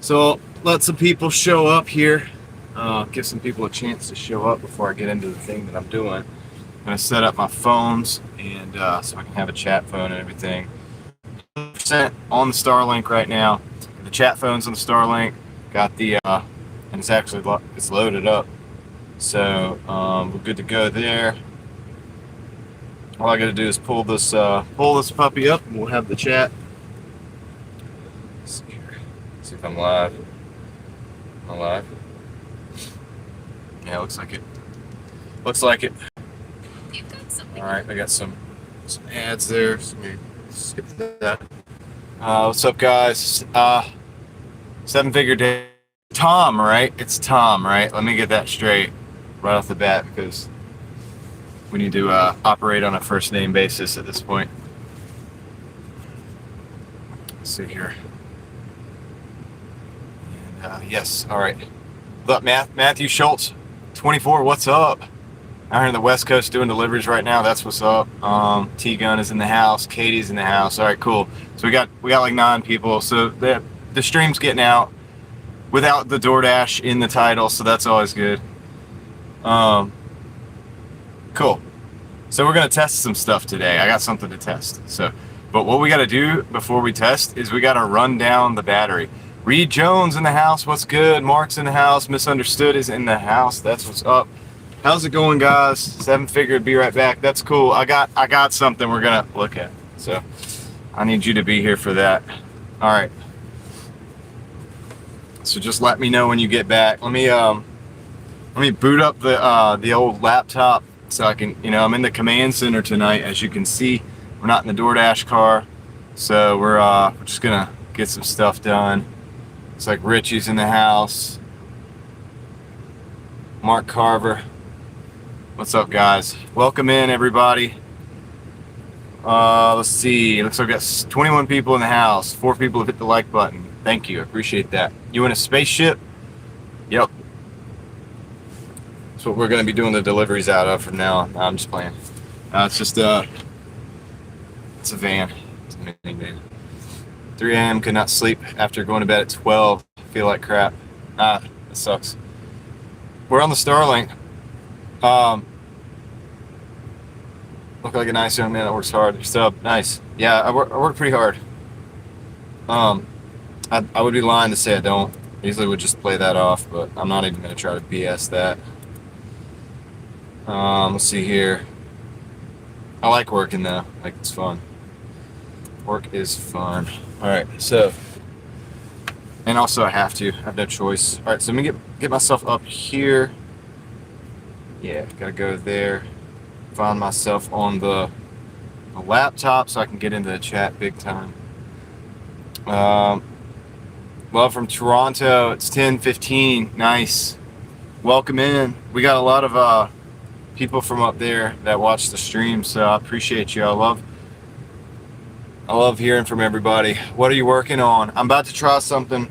So let some people show up here. Give some people a chance to show up before I get into the thing that I'm doing. I'm gonna set up my phones and so I can have a chat phone and everything. 100% on the Starlink right now. The chat phone's on the Starlink. Got the and it's actually it's loaded up. So we're good to go there. All I got to do is pull this puppy up, and we'll have the chat. Let's see here. See if I'm live. Am I live? Yeah, looks like it. Looks like it. All right, I got some ads there. So let me skip that. What's up, guys? 7-figure day. Tom, right? It's Tom, right? Let me get that straight right off the bat because we need to operate on a first name basis at this point. Let's see here. And, yes, all right. What's up, Matthew Schultz, 24. What's up? I'm here in the West Coast doing deliveries right now. That's what's up. T-Gun is in the house. Katie's in the house. All right, cool. So we got like 9 people. So the stream's getting out without the DoorDash in the title, so that's always good. Cool. So we're gonna test some stuff today. I got something to test. But what we got to do before we test is we got to run down the battery. Reed Jones in the house. What's good? Mark's in the house. Misunderstood is in the house. That's what's up. How's it going, guys? 7-figure. Be right back. That's cool. I got something we're gonna look at. So I need you to be here for that. All right. So just let me know when you get back. Let me boot up the old laptop so I can, I'm in the command center tonight. As you can see, we're not in the DoorDash car, so we're just gonna get some stuff done. It's like Richie's in the house. Mark Carver. What's up, guys? Welcome in, everybody. Let's see. Looks like we got 21 people in the house. 4 people have hit the like button. Thank you. I appreciate that. You in a spaceship? Yep. That's what we're going to be doing the deliveries out of from now on. No, I'm just playing. It's just it's a van. It's a minivan. 3 a.m. could not sleep after going to bed at 12. Feel like crap. That sucks. We're on the Starlink. Look like a nice young man that works hard. Sub, nice. Yeah, I work pretty hard. I would be lying to say I don't. I usually would just play that off, but I'm not even going to try to BS that. Let's see here. I like working though. Like, it's fun. Work is fun. All right, so, and also I have no choice. All right, so let me get myself up here. Yeah, gotta go there. Find myself on the laptop so I can get into the chat big time. Love from Toronto. It's 10:15. Nice. Welcome in. We got a lot of people from up there that watch the stream, so I appreciate you. I love hearing from everybody. What are you working on? I'm about to try something.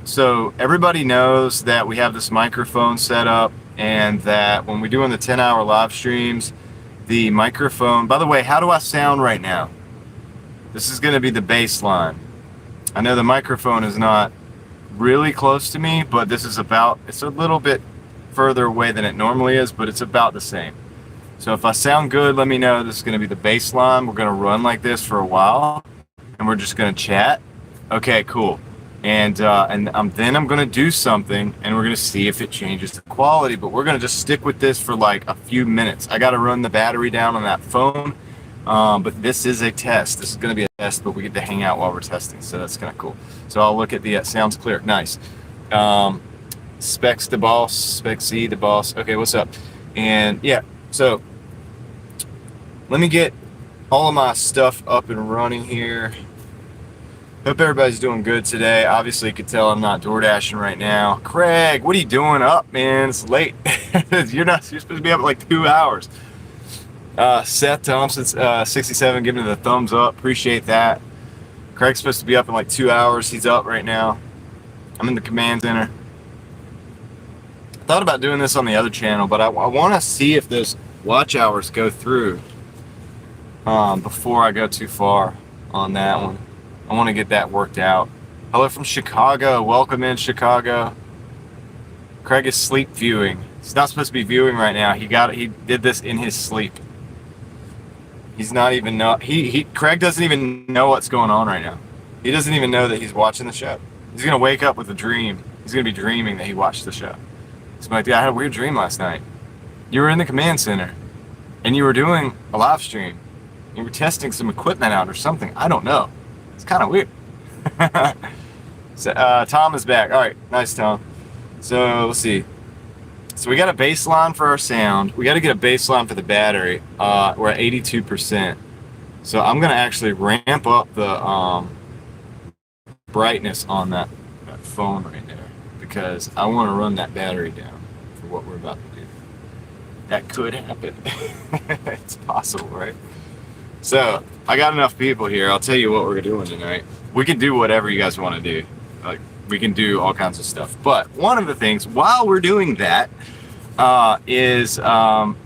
So everybody knows that we have this microphone set up, and that when we're doing the 10-hour live streams, the microphone, by the way, how do I sound right now? This is going to be the baseline. I know the microphone is not really close to me, but it's a little bit further away than it normally is, but it's about the same. So if I sound good, let me know. This is going to be the baseline. We're going to run like this for a while, and we're just going to chat. Okay, cool. And then I'm going to do something, and we're going to see if it changes the quality, but we're going to just stick with this for like a few minutes. I got to run the battery down on that phone, but this is a test. This is going to be a test, but we get to hang out while we're testing, so that's kind of cool. So I'll look at the sounds clear. Nice. Specs the boss, Spec C the boss. Okay, what's up? And yeah, so let me get all of my stuff up and running here. Hope everybody's doing good today. Obviously, you can tell I'm not door dashing right now. Craig, what are you doing up, man? It's late. You're supposed to be up in like 2 hours. Seth Thompson's 67 giving it a thumbs up. Appreciate that. Craig's supposed to be up in like 2 hours. He's up right now. I'm in the command center. I thought about doing this on the other channel, but I want to see if those watch hours go through before I go too far on that one. I want to get that worked out. Hello from Chicago. Welcome in, Chicago. Craig is sleep viewing. He's not supposed to be viewing right now. He did this in his sleep. He's not even know Craig doesn't even know what's going on right now. He doesn't even know that he's watching the show. He's gonna wake up with a dream. He's gonna be dreaming that he watched the show. He's like, yeah, I had a weird dream last night. You were in the command center and you were doing a live stream. You were testing some equipment out or something. I don't know. It's kind of weird. So, Tom is back. All right, nice, Tom. So let's see. So we got a baseline for our sound. We got to get a baseline for the battery. We're at 82%. So I'm gonna actually ramp up the brightness on that phone right there because I want to run that battery down for what we're about to do. That could happen. It's possible, right? So I got enough people here. I'll tell you what we're doing tonight. We can do whatever you guys want to do. Like, we can do all kinds of stuff. But one of the things while we're doing that is we're on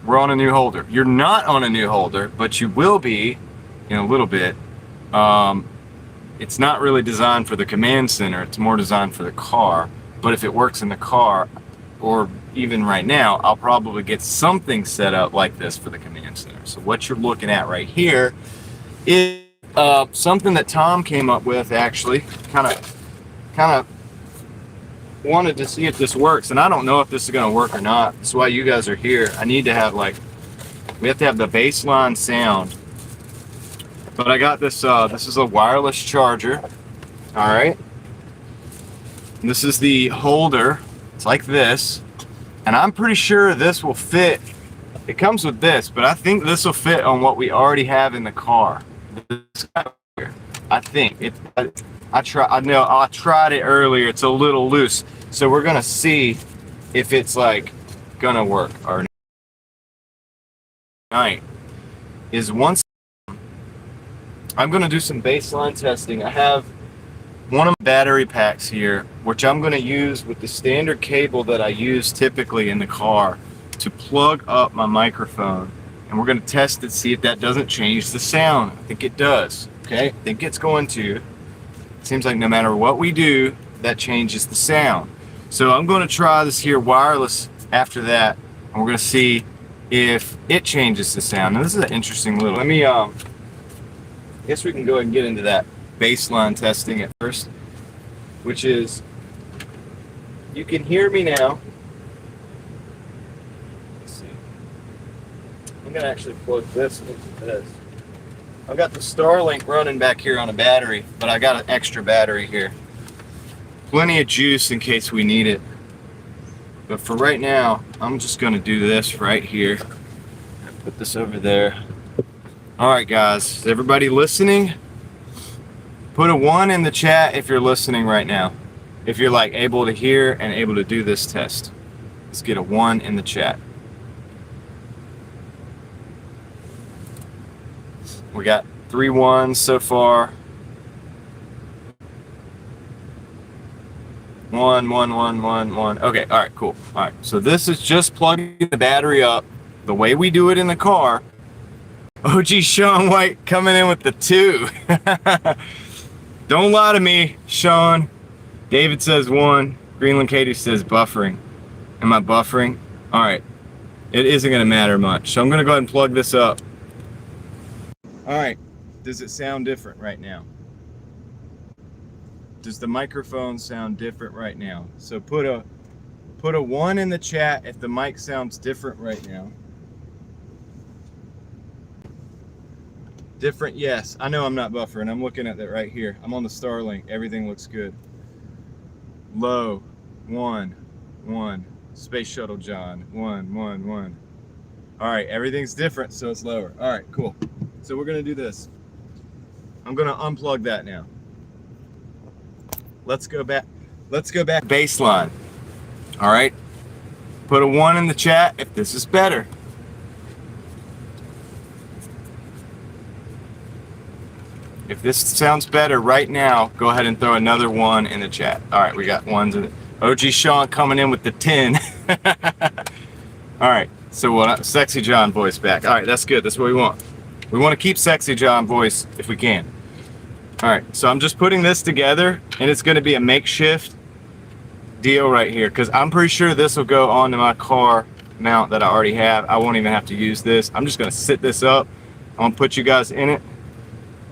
a new holder. You're not on a new holder, but you will be in a little bit. It's not really designed for the command center. It's more designed for the car. But if it works in the car, or even right now, I'll probably get something set up like this for the command center. So what you're looking at right here is something that Tom came up with, actually. Kind of wanted to see if this works, and I don't know if this is going to work or not. That's why you guys are here. I need to have we have to have the baseline sound. But I got this, this is a wireless charger. All right. And this is the holder. It's like this. And I'm pretty sure this will fit. It comes with this, but I think this will fit on what we already have in the car. This guy here. I think I tried it earlier. It's a little loose. So we're gonna see if it's gonna work or not. Is once I'm gonna do some baseline testing. I have one of my battery packs here, which I'm gonna use with the standard cable that I use typically in the car to plug up my microphone. And we're gonna test it, see if that doesn't change the sound. I think it does, okay? I think it's going to. It seems like no matter what we do, that changes the sound. So I'm gonna try this here wireless after that, and we're gonna see if it changes the sound. Now this is an interesting little, I guess we can go ahead and get into that baseline testing at first, which is, you can hear me now. Let's see. I'm gonna actually plug this into this. I've got the Starlink running back here on a battery, but I got an extra battery here. Plenty of juice in case we need it. But for right now, I'm just gonna do this right here. Put this over there. All right, guys, is everybody listening? Put a 1 in the chat if you're listening right now. If you're able to hear and able to do this test. Let's get a 1 in the chat. We got 3 1s so far. 1, 1, 1, 1, 1. Okay, all right, cool. All right, so this is just plugging the battery up the way we do it in the car. OG Sean White coming in with the 2. Don't lie to me, Sean. David says 1. Greenland Katie says buffering. Am I buffering? All right. It isn't going to matter much. So I'm going to go ahead and plug this up. All right. Does it sound different right now? Does the microphone sound different right now? So put a 1 in the chat if the mic sounds different right now. Different, yes. I know I'm not buffering. I'm looking at that right here. I'm on the Starlink. Everything looks good. Low, 1, 1. Space Shuttle John, 1, 1, 1. All right, everything's different, so it's lower. All right, cool. So we're gonna do this. I'm gonna unplug that now. Let's go back. Let's go back baseline. All right. Put a 1 in the chat if this is better. If this sounds better right now, go ahead and throw another 1 in the chat. All right, we got 1s in it. OG Sean coming in with the 10. All right, so Sexy John voice back. All right, that's good. That's what we want. We want to keep Sexy John voice if we can. All right, so I'm just putting this together, and it's going to be a makeshift deal right here, because I'm pretty sure this will go onto my car mount that I already have. I won't even have to use this. I'm just going to sit this up. I'm going to put you guys in it.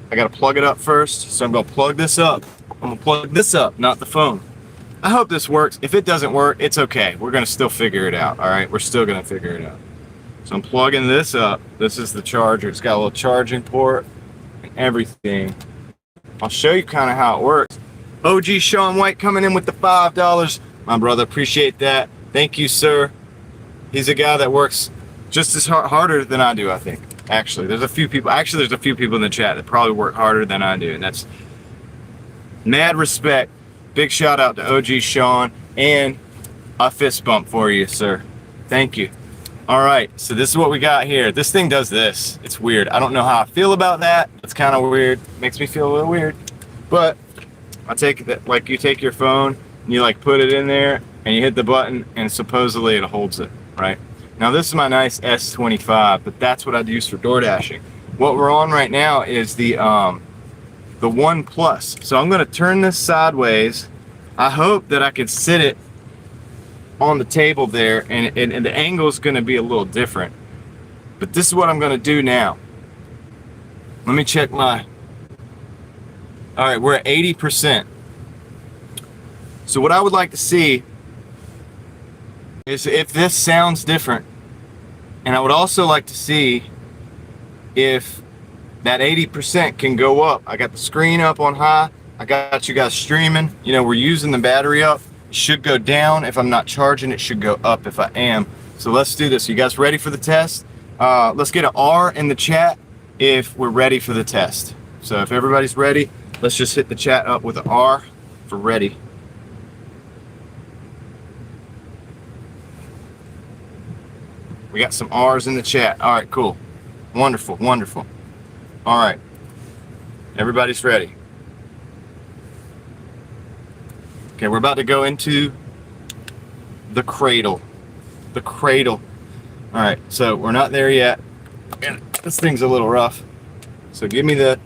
I got to plug it up first, so I'm going to plug this up. I'm going to plug this up, not the phone. I hope this works. If it doesn't work, it's okay. We're going to still figure it out, all right? We're still going to figure it out. So I'm plugging this up. This is the charger. It's got a little charging port and everything. I'll show you kind of how it works. OG Sean White coming in with the $5. My brother, appreciate that. Thank you, sir. He's a guy that works just as harder than I do, I think. Actually, there's a few people in the chat that probably work harder than I do, and that's mad respect. Big shout out to OG Sean, and a fist bump for you, sir. Thank you. All right, so this is what we got here. This thing does this. It's weird. I don't know how I feel about that. It's kind of weird. Makes me feel a little weird. But I take it like you take your phone and you like put it in there and you hit the button and supposedly it holds it, right? Now this is my nice S25, but that's what I'd use for door dashing. What we're on right now is the One Plus. So I'm gonna turn this sideways. I hope that I can sit it on the table there, and the angle is going to be a little different, but this is what I'm going to do now. Let me check my, all right, we're at 80%. So what I would like to see is if this sounds different, and I would also like to see if that 80% can go up. I got the screen up on high, I got you guys streaming, you know, we're using the battery up. Should go down if I'm not charging. It should go up if I am. So let's do this. You guys ready for the test? Let's get an R in the chat if we're ready for the test. So if everybody's ready, let's just hit the chat up with an R for ready. We got some R's in the chat. All right, cool. Wonderful, wonderful. All right. Everybody's ready. Okay, we're about to go into the cradle. The cradle. All right, so we're not there yet. This thing's a little rough. So give me the,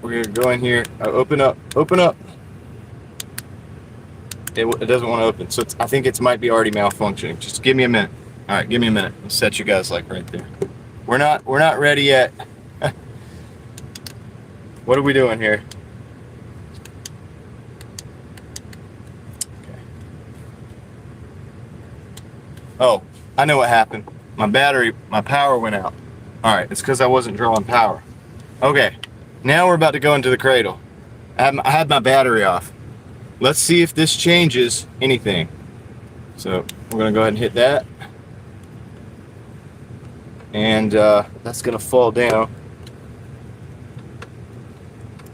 we're gonna go in here. Open up, open up. It doesn't want to open, so I think it might be already malfunctioning. Just give me a minute. All right, give me a minute. I'll set you guys like right there. We're not ready yet. What are we doing here? Oh, I know what happened. My power went out. All right, it's because I wasn't drawing power. Okay, now we're about to go into the cradle. I had my battery off. Let's see if this changes anything. So we're gonna go ahead and hit that. And that's gonna fall down.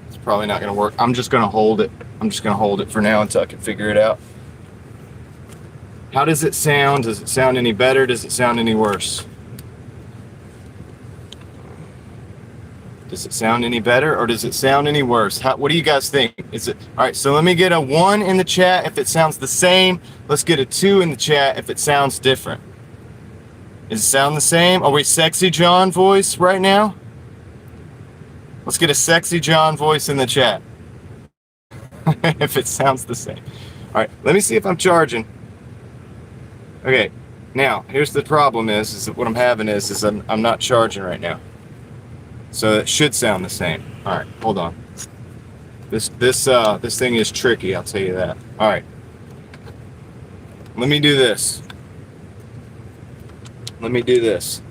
It's probably not gonna work. I'm just gonna hold it. I'm just gonna hold it for now until I can figure it out. How does it sound? Does it sound any better? Does it sound any worse? Does it sound any better or does it sound any worse? What do you guys think? Is it all right? So let me get a 1 in the chat if it sounds the same. Let's get a 2 in the chat if it sounds different. Does it sound the same? Are we sexy John voice right now? Let's get a sexy John voice in the chat if it sounds the same. All right, let me see if I'm charging. Okay, now here's the problem is that what I'm having is I'm not charging right now. So it should sound the same. All right, hold on. This thing is tricky, I'll tell you that. All right. Let me do this. Let me do this.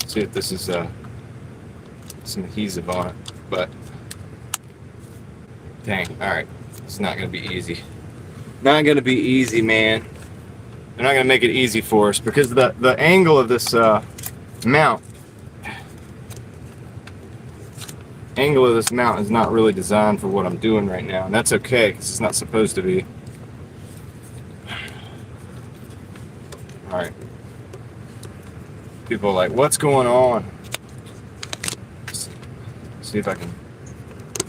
See if this is some adhesive on it, but dang, all right. It's not gonna be easy. Not gonna be easy, man. They're not gonna make it easy for us because the angle of this mount is not really designed for what I'm doing right now, and that's okay because it's not supposed to be. All right. People are like, what's going on? Let's see if I can.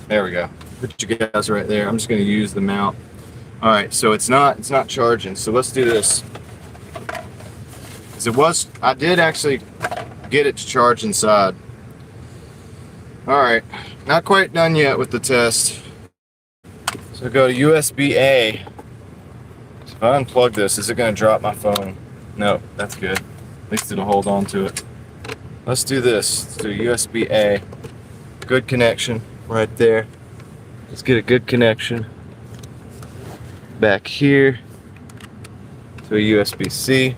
There we go. Put you guys right there. I'm just gonna use the mount. All right, so it's not charging. So let's do this. I did actually get it to charge inside. All right, Not quite done yet with the test. So go to USB-A. So if I unplug this, is it going to drop my phone? No, that's good. At least it'll hold on to it. Let's do this. Let's do USB-A. Good connection right there. Let's get a good connection back here to a USB-C.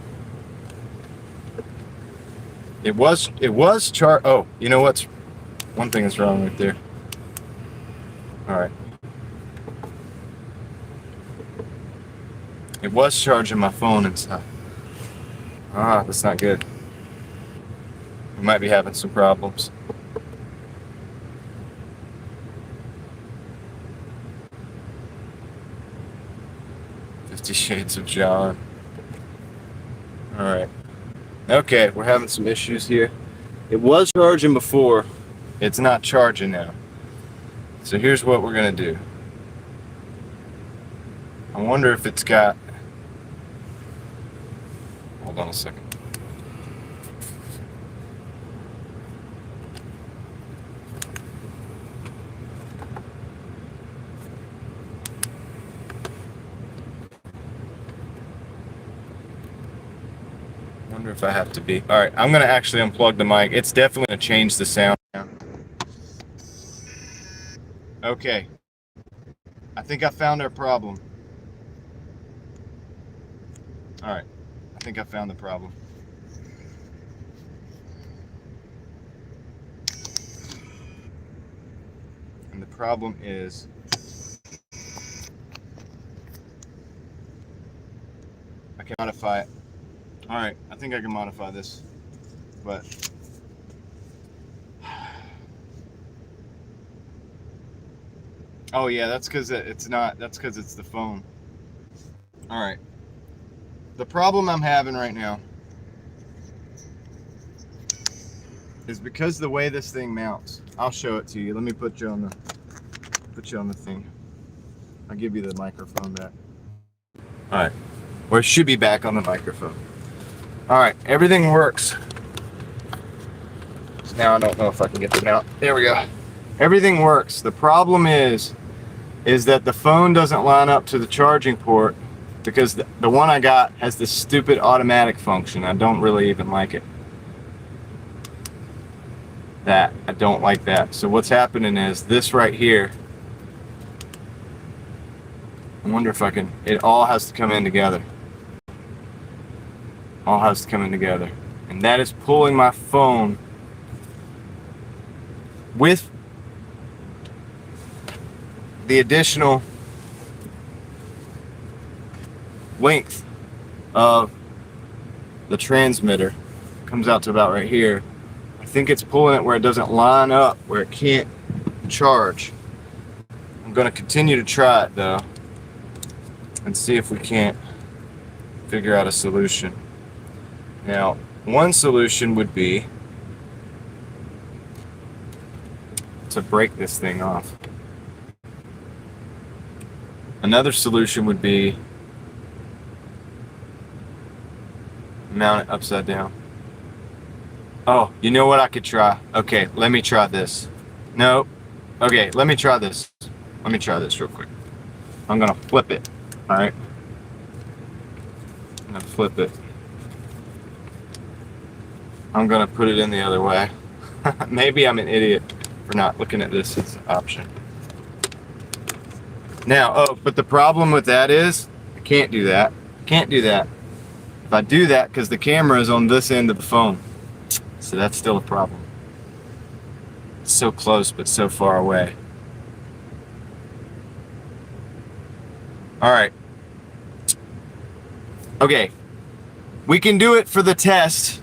It was oh, you know what's one thing is wrong right there. All right. It was charging my phone inside. Ah, that's not good. We might be having some problems. Shades of John. All right. Okay, we're having some issues here. It was charging before. It's not charging now. So here's what we're gonna do. I wonder if it's got. Hold on a second. Wonder if I have to be. All right, I'm gonna actually unplug the mic. It's definitely gonna change the sound now. Okay, I think I found our problem. All right, I think I found the problem. And the problem is I can modify it. All right, I think I can modify this, but oh yeah, that's because it's not. That's because it's the phone. All right. The problem I'm having right now is because the way this thing mounts. I'll show it to you. Let me put you on the thing. I'll give you the microphone back. All right. Or it should be back on the microphone. All right. Everything works. Now I don't know if I can get them out. There we go. Everything works. The problem is that the phone doesn't line up to the charging port because the one I got has this stupid automatic function. I don't really even like it. I don't like that. So what's happening is this right here. I wonder if I can. It all has to come in together. All has to come in together, and that is pulling my phone with the additional length of the transmitter. Comes out to about right here. I think it's pulling it where it doesn't line up, where it can't charge. I'm going to continue to try it though and see if we can't figure out a solution. Now, one solution would be to break this thing off. Another solution would be mount it upside down. Oh, you know what I could try? Okay, let me try this. No. Okay, let me try this. Let me try this real quick. I'm gonna flip it. All right. I'm gonna flip it. I'm gonna put it in the other way. Maybe I'm an idiot for not looking at this as an option. Now, oh, but the problem with that is I can't do that. Can't do that. If I do that, because the camera is on this end of the phone. So that's still a problem. It's so close, but so far away. All right. Okay. We can do it for the test.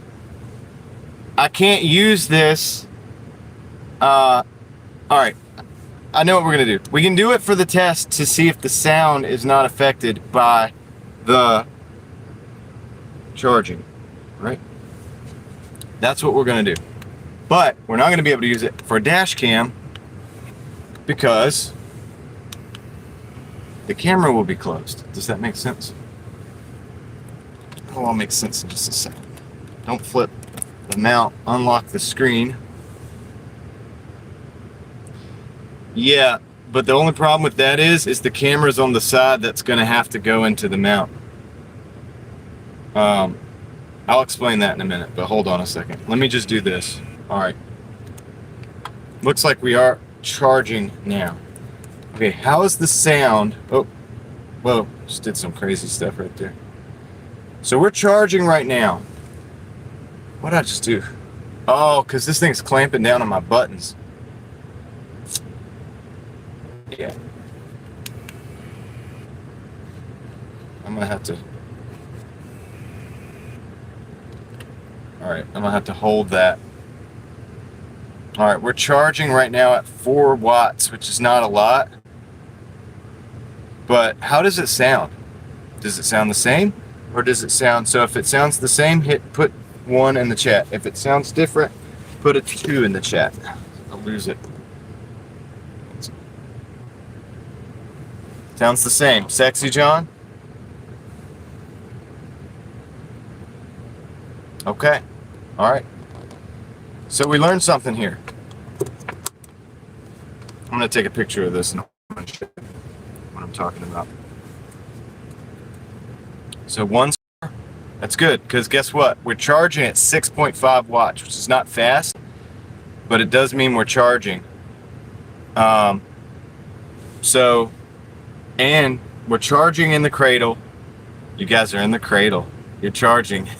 I can't use this. All right. I know what we're going to do. We can do it for the test to see if the sound is not affected by the charging, right? That's what we're going to do. But we're not going to be able to use it for a dash cam because the camera will be closed. Does that make sense? It'll all make sense in just a second. Don't flip the mount, unlock the screen. Yeah, but the only problem with that is the camera's on the side that's going to have to go into the mount. I'll explain that in a minute, but hold on a second. Let me just do this. All right. Looks like we are charging now. Okay, how is the sound? Oh, whoa, just did some crazy stuff right there. So we're charging right now. What did I just do? Oh, because this thing's clamping down on my buttons. Yeah. I'm gonna have to. Alright, I'm gonna have to hold that. Alright, we're charging right now at 4 watts, which is not a lot. But how does it sound? Does it sound the same? Or does it sound, so if it sounds the same, put 1 in the chat. If it sounds different, put a 2 in the chat. I'll lose it. Sounds the same. Sexy John? Okay. Alright. So we learned something here. I'm going to take a picture of this and I'm going to show you what I'm talking about. So that's good, because guess what? We're charging at 6.5 watts, which is not fast, but it does mean we're charging. And we're charging in the cradle. You guys are in the cradle. You're charging.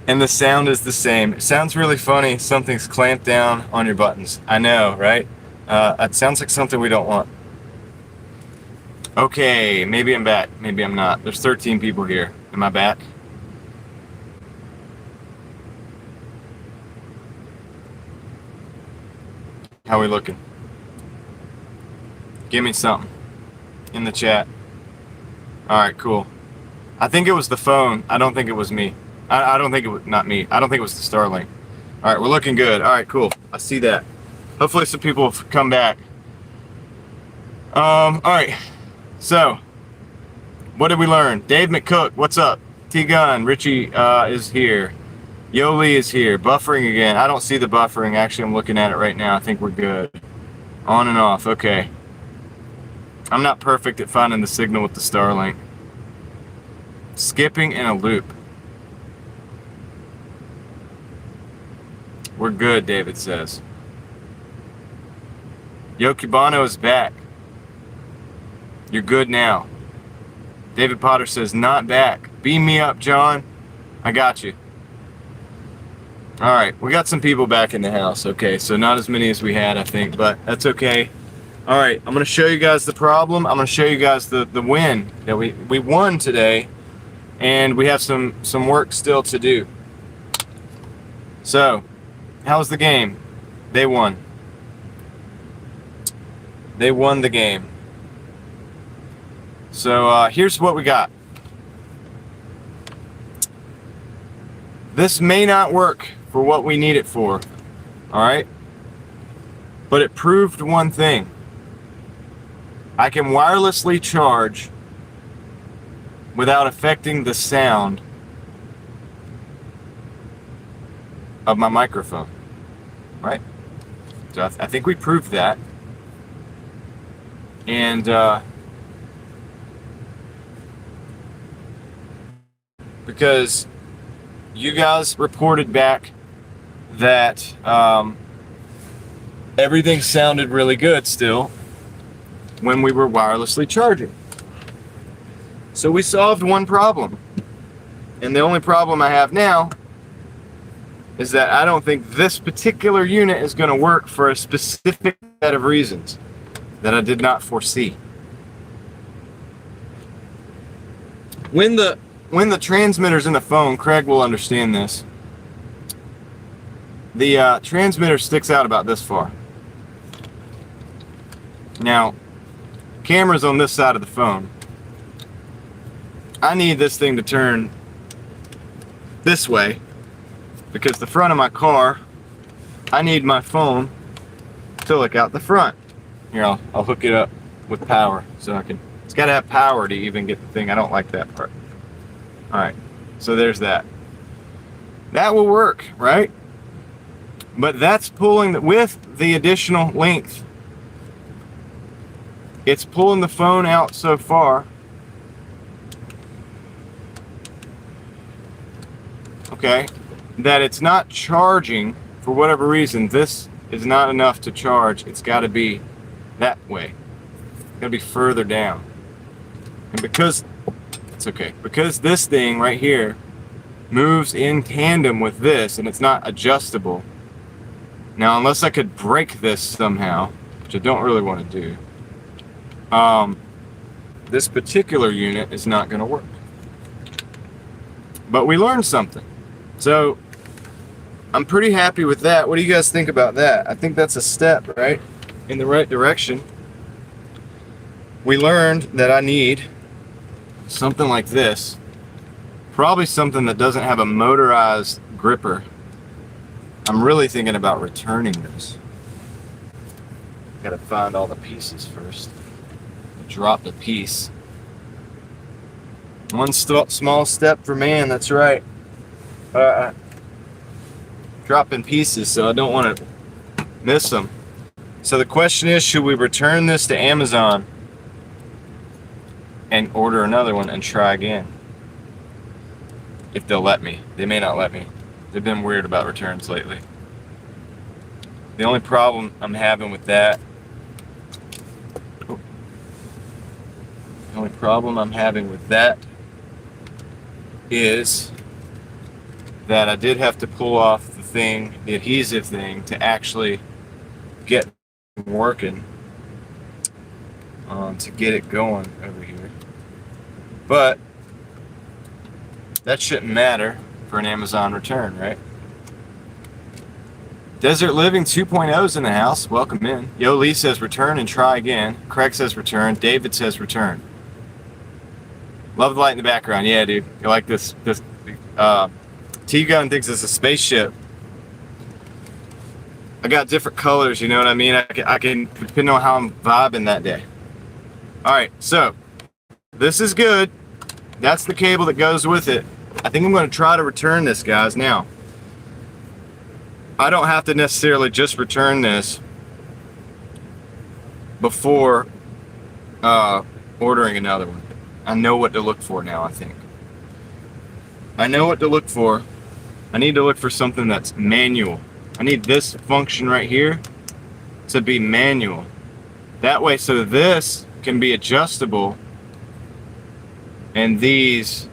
And the sound is the same. It sounds really funny. Something's clamped down on your buttons. I know, right? It sounds like something we don't want. Okay, maybe I'm back. Maybe I'm not. There's 13 people here. Am I back? How are we looking? Give me something in the chat. All right, cool. I think it was the phone. I don't think it was me. I don't think it was, not me. I don't think it was the Starlink. All right, we're looking good. All right, cool. I see that. Hopefully some people have come back. All right. So, what did we learn? Dave McCook, what's up? T-Gun, Richie is here. Yoli is here. Buffering again. I don't see the buffering. Actually, I'm looking at it right now. I think we're good. On and off. Okay. I'm not perfect at finding the signal with the Starlink. Skipping in a loop. We're good, David says. Yo, Cubano is back. You're good now. David Potter says, not back. Beam me up, John. I got you. All right, we got some people back in the house. Okay, so not as many as we had, I think, but that's okay. All right, I'm going to show you guys the problem. I'm going to show you guys the win that we won today, and we have some work still to do. So, how was the game? They won. They won the game. So here's what we got. This may not work for what we need it for, all right? But it proved one thing. I can wirelessly charge without affecting the sound of my microphone, right? So I think we proved that. And because you guys reported back that everything sounded really good still when we were wirelessly charging. So we solved one problem. And the only problem I have now is that I don't think this particular unit is going to work for a specific set of reasons that I did not foresee. When the transmitter's in the phone, Craig will understand this. The transmitter sticks out about this far. Now, camera's on this side of the phone. I need this thing to turn this way because the front of my car, I need my phone to look out the front. Here, I'll hook it up with power so I can. It's got to have power to even get the thing. I don't like that part. All right, so there's that. That will work, right? But that's pulling with the additional length. It's pulling the phone out so far. Okay, that it's not charging for whatever reason. This is not enough to charge. It's got to be that way. It's got to be further down. And because it's okay, because this thing right here moves in tandem with this, and it's not adjustable. Now, unless I could break this somehow, which I don't really want to do, this particular unit is not going to work. But we learned something. So I'm pretty happy with that. What do you guys think about that? I think that's a step, right, in the right direction. We learned that I need something like this. Probably something that doesn't have a motorized gripper. I'm really thinking about returning this. Gotta find all the pieces first. Drop the piece. One small step for man, that's right. Dropping pieces, so I don't want to miss them. So the question is, should we return this to Amazon and order another one and try again? If they'll let me. They may not let me. They've been weird about returns lately. The only problem I'm having with that is that I did have to pull off the thing, the adhesive thing, to actually get working, to get it going over here. But that shouldn't matter for an Amazon return, right? Desert Living 2.0's in the house. Welcome in. Yo Lee says return and try again. Craig says return. David says return. Love the light in the background. Yeah, dude. You like this T-Gun thinks it's a spaceship. I got different colors, you know what I mean? I can depending on how I'm vibing that day. Alright, so this is good. That's the cable that goes with it. I think I'm going to try to return this, guys. Now, I don't have to necessarily just return this before ordering another one. I know what to look for now, I think. I know what to look for. I need to look for something that's manual. I need this function right here to be manual. That way, so this can be adjustable and these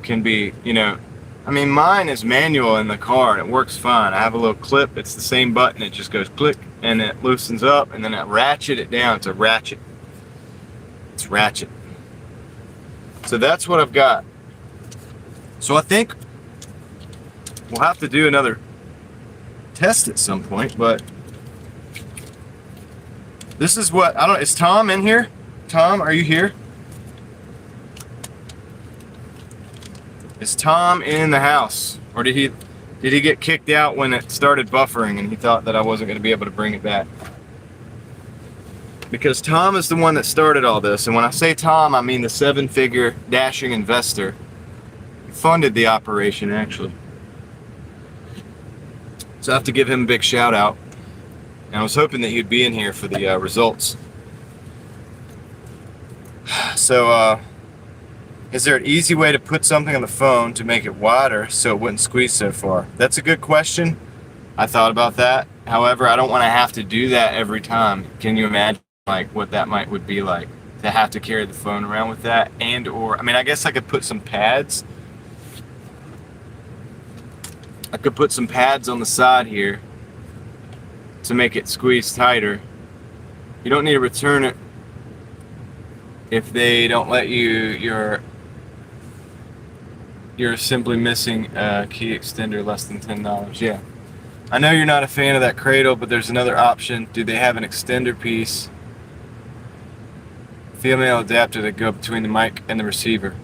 can be, you know, I mean, mine is manual in the car and it works fine. I have a little clip. It's the same button. It just goes click and it loosens up and then I ratchet it down. It's a ratchet. It's ratchet. So that's what I've got. So I think we'll have to do another test at some point, but this is what, I don't, is Tom in here? Tom, are you here? Is Tom in the house? Or did he get kicked out when it started buffering and he thought that I wasn't going to be able to bring it back? Because Tom is the one that started all this, and when I say Tom, I mean the 7-figure dashing investor who funded the operation, actually. So I have to give him a big shout out. And I was hoping that he'd be in here for the results. So, is there an easy way to put something on the phone to make it wider so it wouldn't squeeze so far? That's a good question. I thought about that. However, I don't want to have to do that every time. Can you imagine like what that would be like to have to carry the phone around with that? And or, I mean, I guess I could put some pads. I could put some pads on the side here to make it squeeze tighter. You don't need to return it if they don't let you. You're simply missing a key extender less than $10. Yeah, I know you're not a fan of that cradle, but there's another option. Do they have an extender piece, female adapter that go between the mic and the receiver?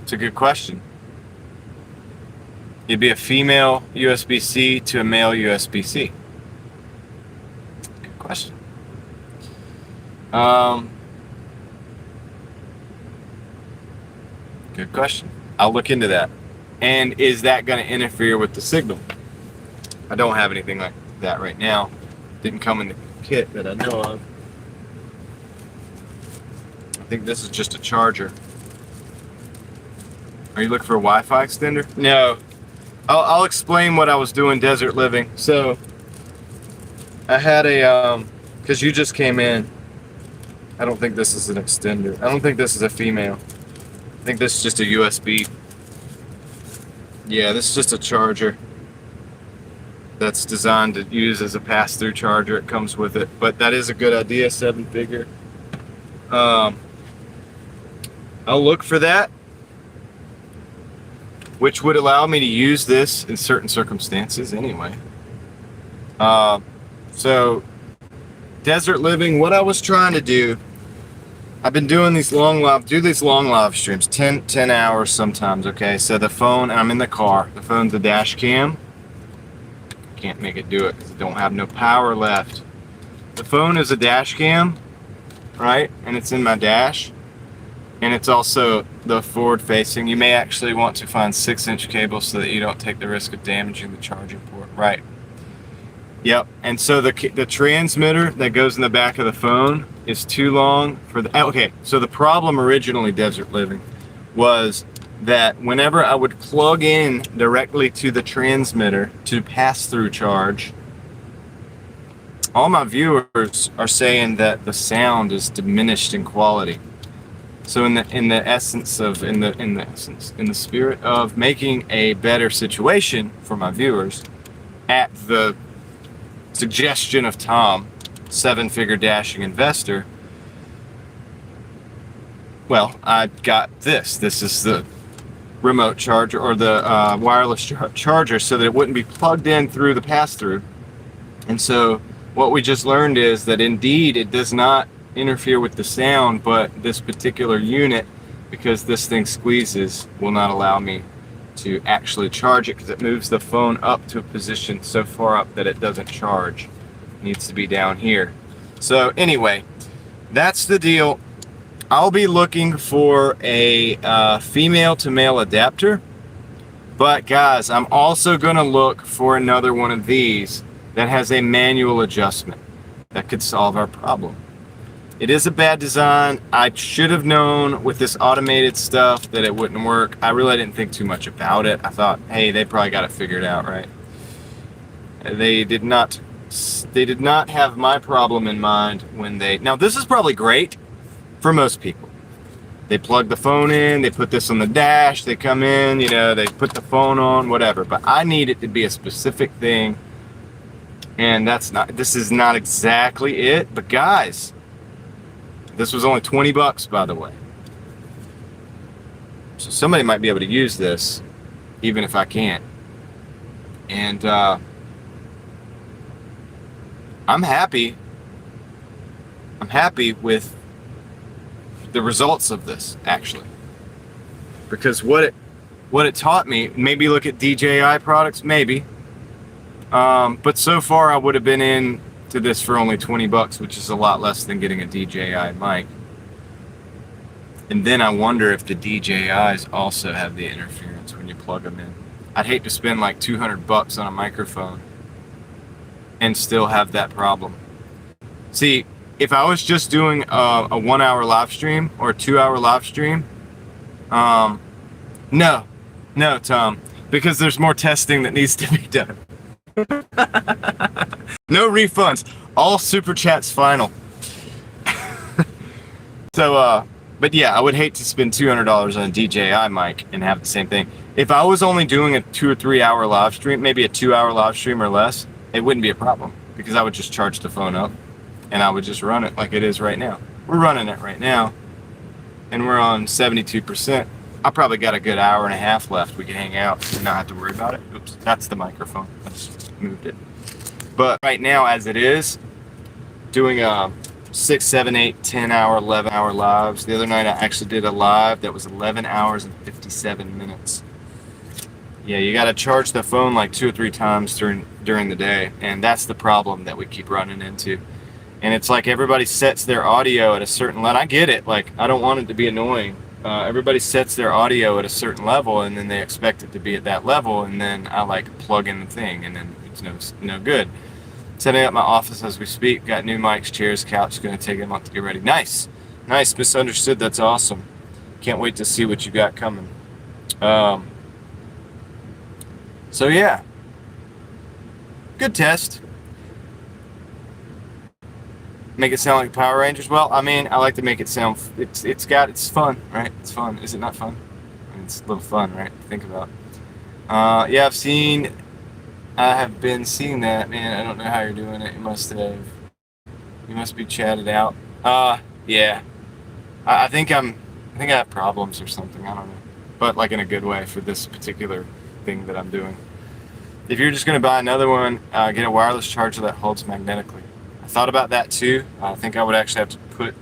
It's a good question. It'd be a female USB-C to a male USB-C. Good question. Good question. I'll look into that. And is that going to interfere with the signal? I don't have anything like that right now. Didn't come in the kit that I know of. I think this is just a charger. Are you looking for a Wi-Fi extender? No. I'll explain what I was doing desert living. So I had a, because you just came in. I don't think this is an extender. I don't think this is a female. I think this is just a USB. Yeah, this is just a charger that's designed to use as a pass-through charger. It comes with it, but that is a good idea, 7-figure. I'll look for that, which would allow me to use this in certain circumstances anyway. So desert living, what I was trying to do, I've been doing these long live streams, 10 hours sometimes, okay? So the phone, and I'm in the car, the phone's a dash cam. Can't make it do it because I don't have no power left. The phone is a dash cam, right? And it's in my dash. And it's also the forward facing. You may actually want to find 6-inch cables so that you don't take the risk of damaging the charging port, right? Yep, and so the transmitter that goes in the back of the phone is too long for the, okay, so the problem originally, desert living, was that whenever I would plug in directly to the transmitter to pass through charge, all my viewers are saying that the sound is diminished in quality. So in the spirit of making a better situation for my viewers, at the suggestion of Tom, 7-figure dashing investor, well, I got this. This is the remote charger, or the wireless charger, so that it wouldn't be plugged in through the pass-through. And so what we just learned is that indeed it does not interfere with the sound, but this particular unit, because this thing squeezes, will not allow me to actually charge it, because it moves the phone up to a position so far up that it doesn't charge. It needs to be down here. So anyway, that's the deal. I'll be looking for a female to male adapter, but guys, I'm also gonna look for another one of these that has a manual adjustment that could solve our problem. It is a bad design. I should have known with this automated stuff that it wouldn't work. I really didn't think too much about it. I thought, hey, they probably got it figured out, right? They did not have my problem in mind when they, now this is probably great for most people. They plug the phone in, they put this on the dash, they come in, you know, they put the phone on, whatever. But I need it to be a specific thing, and this is not exactly it. But guys, this was only 20 bucks, by the way. So somebody might be able to use this, even if I can't. And I'm happy with the results of this, actually. Because what it taught me, maybe look at DJI products, maybe. But so far I would have been in to this for only 20 bucks, which is a lot less than getting a DJI mic. And then I wonder if the DJIs also have the interference when you plug them in. I'd hate to spend like 200 bucks on a microphone and still have that problem. See, if I was just doing a 1-hour live stream or a 2-hour live stream, no, Tom, because there's more testing that needs to be done. No refunds. All super chats final. So, but yeah, I would hate to spend $200 on a DJI mic and have the same thing. If I was only doing a 2 or 3 hour live stream, maybe a 2-hour live stream or less, it wouldn't be a problem, because I would just charge the phone up and I would just run it like it is right now. We're running it right now and we're on 72%. I probably got a good hour and a half left. We can hang out and not have to worry about it. Oops, that's the microphone. I just moved it. But right now, as it is, doing 6, 7, 8, 10 hour, 11 hour lives. The other night I actually did a live that was 11 hours and 57 minutes. Yeah, you got to charge the phone like 2 or 3 times during the day, and that's the problem that we keep running into. And it's like everybody sets their audio at a certain level. I get it. Like, I don't want it to be annoying. everybody sets their audio at a certain level, and then they expect it to be at that level, and then I like plug in the thing, and then it's no good. Setting up my office as we speak. Got new mics, chairs, couch. Going to take a month to get ready. Nice. Misunderstood. That's awesome. Can't wait to see what you got coming. So yeah, good test. Make it sound like Power Rangers. Well, I mean, I like to make it sound. It's fun, right? It's fun. Is it not fun? I mean, it's a little fun, right? Think about. Yeah, I have been seeing that, man. I don't know how you're doing it. You must be chatted out. Yeah. I think I have problems or something. I don't know, but like in a good way for this particular thing that I'm doing. If you're just gonna buy another one, get a wireless charger that holds magnetically. I thought about that too. I think I would actually have to put.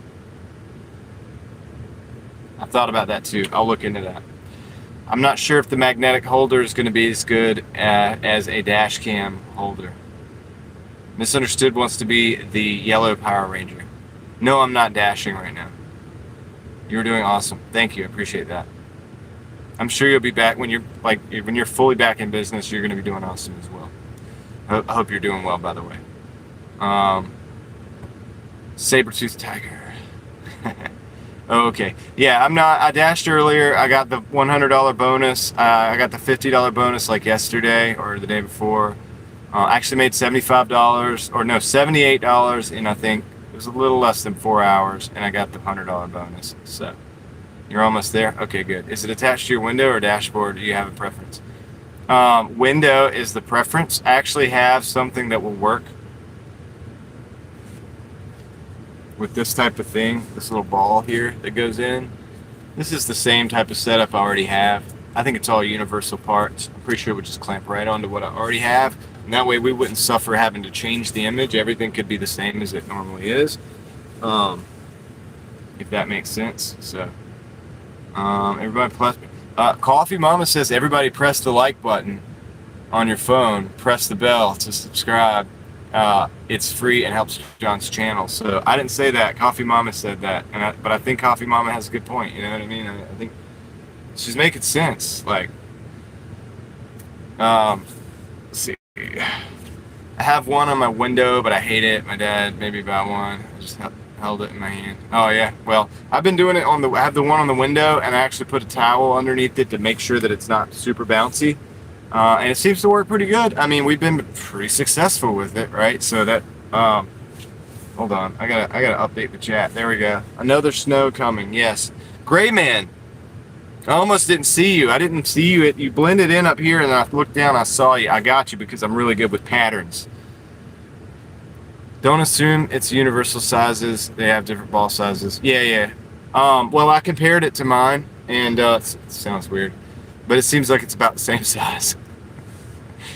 I've thought about that too. I'll look into that. I'm not sure if the magnetic holder is going to be as good as a dash cam holder. Misunderstood wants to be the yellow Power Ranger. No, I'm not dashing right now. You're doing awesome. Thank you. I appreciate that. I'm sure you'll be back when you're fully back in business. You're going to be doing awesome as well. I hope you're doing well, by the way. Saber-toothed tiger. Okay. Yeah, I dashed earlier. I got the $100 bonus. I got the $50 bonus like yesterday or the day before. Actually made $78 in, I think it was a little less than 4 hours, and I got the $100 bonus. So you're almost there. Okay, good. Is it attached to your window or dashboard? Do you have a preference? Window is the preference. I actually have something that will work with this type of thing, this little ball here that goes in. This is the same type of setup I already have. I think it's all universal parts. I'm pretty sure it would just clamp right onto what I already have, and that way we wouldn't suffer having to change the image. Everything could be the same as it normally is, if that makes sense. So everybody plus Coffee Mama says everybody press the like button on your phone, press the bell to subscribe. It's free and helps John's channel. So I didn't say that. Coffee Mama said that, but I think Coffee Mama has a good point. You know what I mean? I think she's making sense. Like, let's see. I have one on my window, but I hate it. My dad made me buy one. I just held it in my hand. Oh yeah. Well, I've been doing it I have the one on the window, and I actually put a towel underneath it to make sure that it's not super bouncy. And it seems to work pretty good. I mean, we've been pretty successful with it, right? So that, hold on, I gotta update the chat. There we go. Another snow coming. Yes, Gray Man. I almost didn't see you. I didn't see you. You blended in up here, and I looked down. I saw you. I got you because I'm really good with patterns. Don't assume it's universal sizes. They have different ball sizes. Yeah. Well, I compared it to mine, and it sounds weird, but it seems like it's about the same size.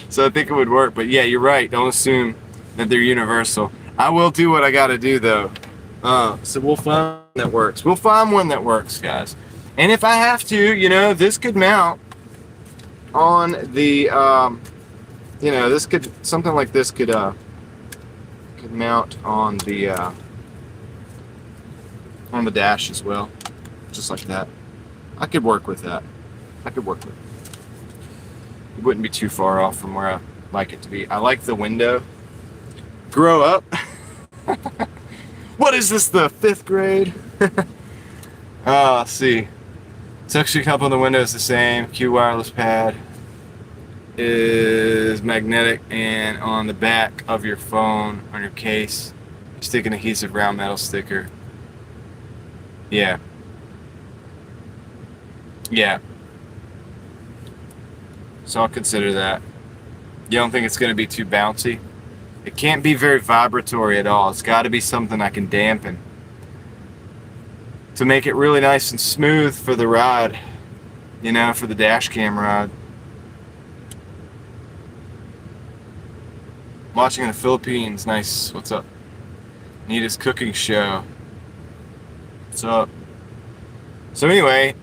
So I think it would work. But yeah, you're right. Don't assume that they're universal. I will do what I got to do, though. So we'll find one that works. We'll find one that works, guys. And if I have to, this could mount on the, something like this could mount on the dash as well, just like that. I could work with that. It wouldn't be too far off from where I like it to be. I like the window. Grow up. What is this, the 5th grade? Let's see. Suction cup on the window is the same. Q wireless pad is magnetic, and on the back of your phone, on your case, you stick an adhesive round metal sticker. Yeah. So I'll consider that. You don't think it's going to be too bouncy? It can't be very vibratory at all. It's got to be something I can dampen to make it really nice and smooth for the ride, for the dash cam ride. Watching in the Philippines. Nice. What's up? Nita's cooking show. What's up? So anyway,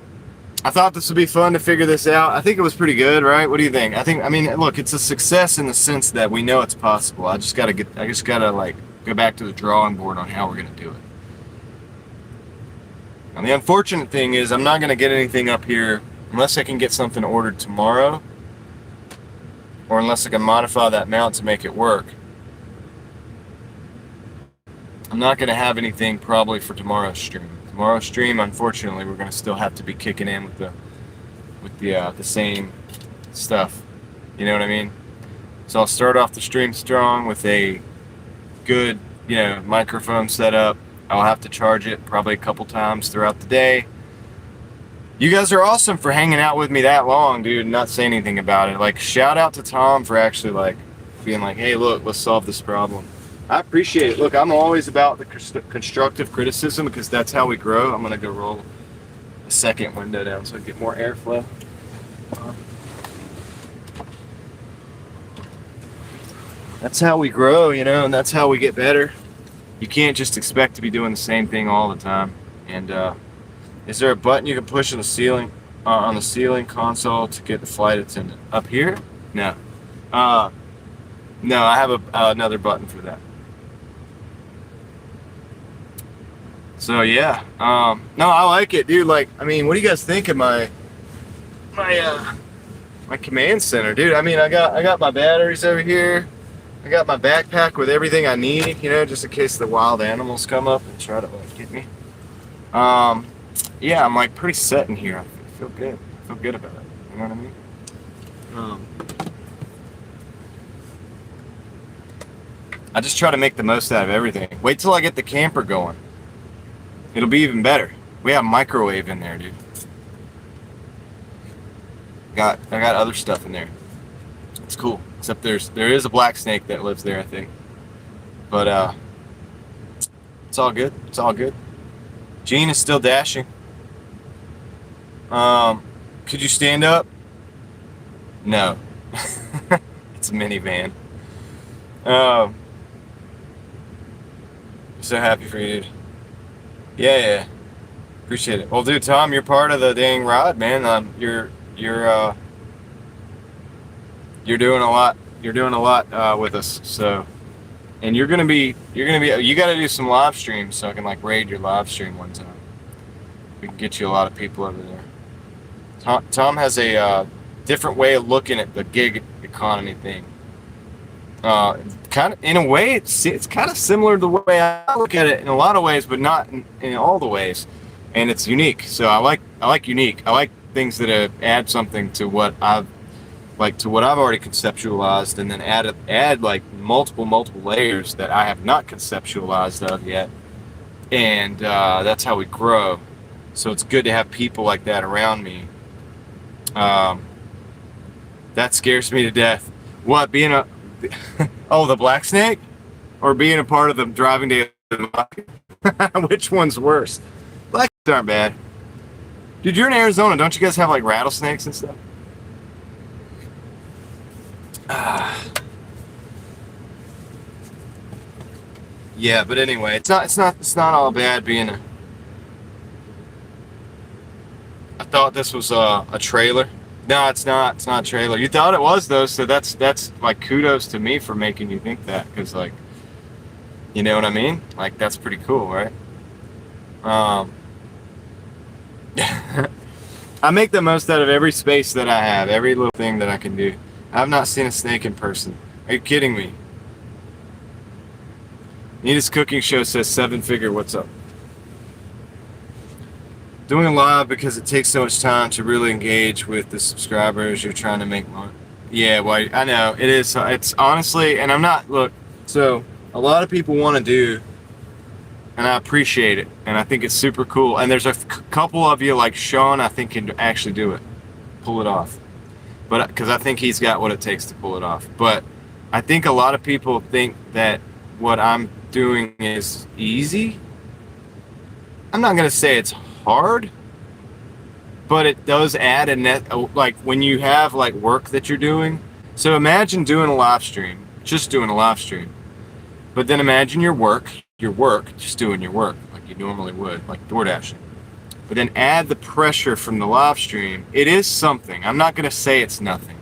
I thought this would be fun to figure this out. I think it was pretty good, right? What do you think? Look, it's a success in the sense that we know it's possible. I just gotta go back to the drawing board on how we're gonna do it. And the unfortunate thing is I'm not going to get anything up here unless I can get something ordered tomorrow, or unless I can modify that mount to make it work. I'm not going to have anything probably for tomorrow's stream. Tomorrow's stream, unfortunately, we're going to still have to be kicking in with the same stuff. You know what I mean? So I'll start off the stream strong with a good, microphone setup. I'll have to charge it probably a couple times throughout the day. You guys are awesome for hanging out with me that long, dude, and not saying anything about it. Like, shout out to Tom for actually, like, being like, hey, look, let's solve this problem. I appreciate it. Look, I'm always about the constructive criticism because that's how we grow. I'm going to go roll the second window down so I get more airflow. That's how we grow, and that's how we get better. You can't just expect to be doing the same thing all the time. And is there a button you can push on the ceiling console to get the flight attendant up here? No. No, I have another button for that. So yeah, no, I like it, dude. Like, I mean, what do you guys think of my command center, dude? I mean, I got my batteries over here. I got my backpack with everything I need, just in case the wild animals come up and try to get me. Yeah, I'm like pretty set in here. I feel good. I feel good about it. You know what I mean? I just try to make the most out of everything. Wait till I get the camper going. It'll be even better. We have a microwave in there, dude. I got other stuff in there. It's cool. Except there is a black snake that lives there, I think. But it's all good. It's all good. Gene is still dashing. Could you stand up? No. It's a minivan. So happy for you, dude. Yeah. Appreciate it. Well, dude, Tom, you're part of the dang ride, man. You're doing a lot. You're doing a lot with us. So, and you got to do some live streams so I can like raid your live stream one time. We can get you a lot of people over there. Tom has a different way of looking at the gig economy thing. Kind of, in a way, it's kind of similar to the way I look at it in a lot of ways, but not in all the ways. And it's unique. So I like unique. I like things that add something to what I've already conceptualized, and then add like multiple layers that I have not conceptualized of yet. And that's how we grow. So it's good to have people like that around me. That scares me to death. What, being the black snake? Or being a part of the driving day of the market? Which one's worse? Black snakes aren't bad. Dude, you're in Arizona. Don't you guys have like rattlesnakes and stuff? Yeah, but anyway, it's not all bad being I thought this was a trailer. No, it's not. It's not a trailer. You thought it was though, so that's like kudos to me for making you think that, because like, you know what I mean? Like, that's pretty cool, right? I make the most out of every space that I have, every little thing that I can do. I've not seen a snake in person. Are you kidding me? Nita's cooking show says 7-figure. What's up? Doing a live because it takes so much time to really engage with the subscribers. You're trying to make money. Yeah, well, I know it is. It's honestly, and I'm not. Look, so a lot of people want to do, and I appreciate it, and I think it's super cool. And there's a couple of you like Sean, I think, can actually do it, pull it off. But because I think he's got what it takes to pull it off. But I think a lot of people think that what I'm doing is easy. I'm not gonna say it's hard, but it does add a net, like when you have like work that you're doing. So imagine doing a live stream, just doing a live stream, but then imagine your work, just doing your work like you normally would, like DoorDashing. But then add the pressure from the live stream. It is something. I'm not gonna say it's nothing.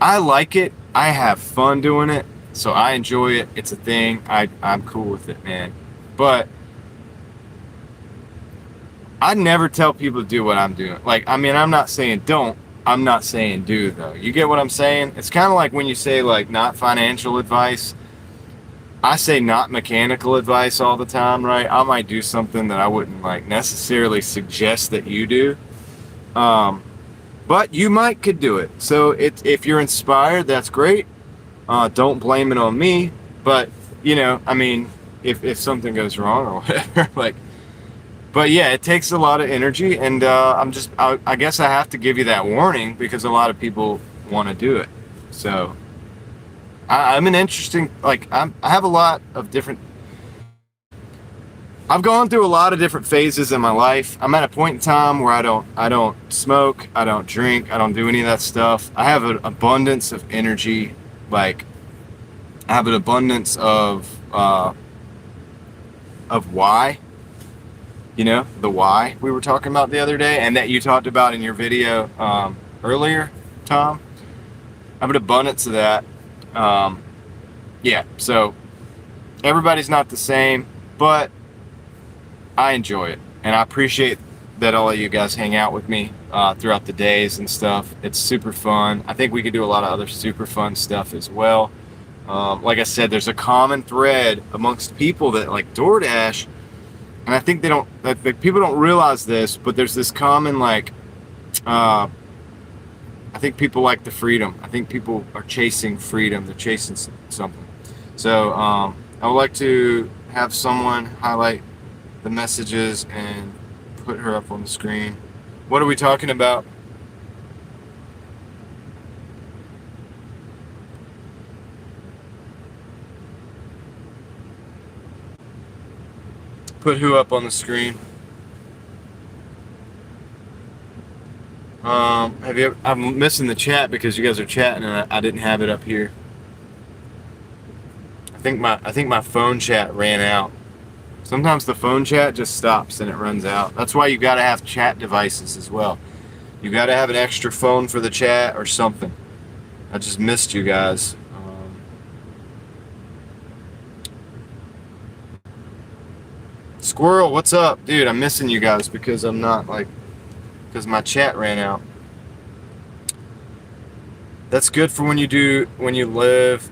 I like it. I have fun doing it, so I enjoy it. It's a thing. I'm cool with it, man. But I never tell people to do what I'm doing. Like, I mean, I'm not saying don't. I'm not saying do, though. You get what I'm saying? It's kind of like when you say, like, not financial advice. I say not mechanical advice all the time, right? I might do something that I wouldn't, like, necessarily suggest that you do. Um, but you might could do it. So if you're inspired, that's great. Don't blame it on me. But, I mean, if something goes wrong or whatever, like, but yeah, it takes a lot of energy, and I guess I have to give you that warning because a lot of people want to do it. So I'm an interesting, like, I have a lot of different. I've gone through a lot of different phases in my life. I'm at a point in time where I don't smoke, I don't drink, I don't do any of that stuff. I have an abundance of energy, like I have an abundance of why. The why we were talking about the other day and that you talked about in your video earlier, Tom. I have an abundance of that. Yeah, so everybody's not the same, but I enjoy it. And I appreciate that all of you guys hang out with me throughout the days and stuff. It's super fun. I think we could do a lot of other super fun stuff as well. Like I said, there's a common thread amongst people that like DoorDash. And I think people don't realize this, but there's this common, like, I think people like the freedom. I think people are chasing freedom. They're chasing something. So I would like to have someone highlight the messages and put her up on the screen. What are we talking about? Put who up on the screen? I'm missing the chat because you guys are chatting and I didn't have it up here. I think my phone chat ran out. Sometimes the phone chat just stops and it runs out. That's why you got to have chat devices as well. You got to have an extra phone for the chat or something. I just missed you guys. Squirrel, what's up? Dude, I'm missing you guys because because my chat ran out. That's good for when you live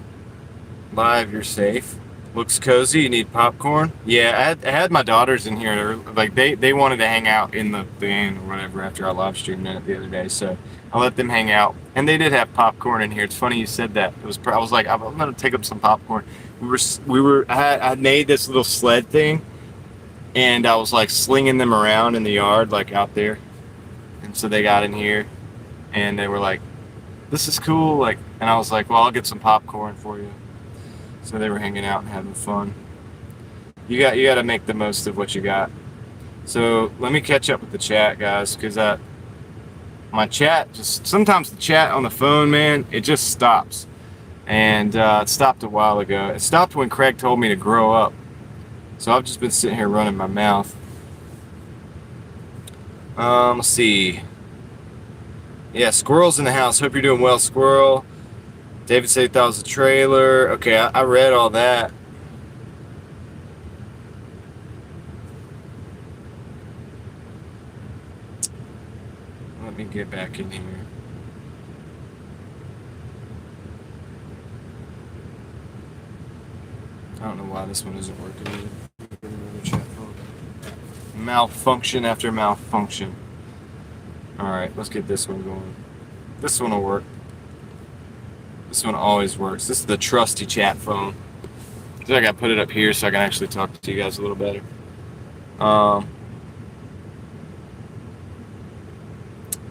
live, you're safe. Looks cozy. You need popcorn. Yeah, I had my daughters in here. Like they wanted to hang out in the van or whatever after our live stream minute the other day. So I let them hang out, and they did have popcorn in here. It's funny you said that. I was like, I'm gonna take up some popcorn. I made this little sled thing, and I was like slinging them around in the yard, like out there, and so they got in here, and they were like, "This is cool," like, and I was like, "Well, I'll get some popcorn for you." So they were hanging out and having fun. You got to make the most of what you got. So let me catch up with the chat, guys, because my chat sometimes the chat on the phone, man, it just stops, and it stopped a while ago. It stopped when Craig told me to grow up. So I've just been sitting here running my mouth. Let's see. Yeah, Squirrel's in the house. Hope you're doing well, Squirrel. David said he thought it was a trailer. Okay, I read all that. Let me get back in here. I don't know why this one isn't working either. Malfunction after malfunction. Alright, let's get this one going. This one will work. This one always works. This is the trusty chat phone. So I gotta put it up here so I can actually talk to you guys a little better.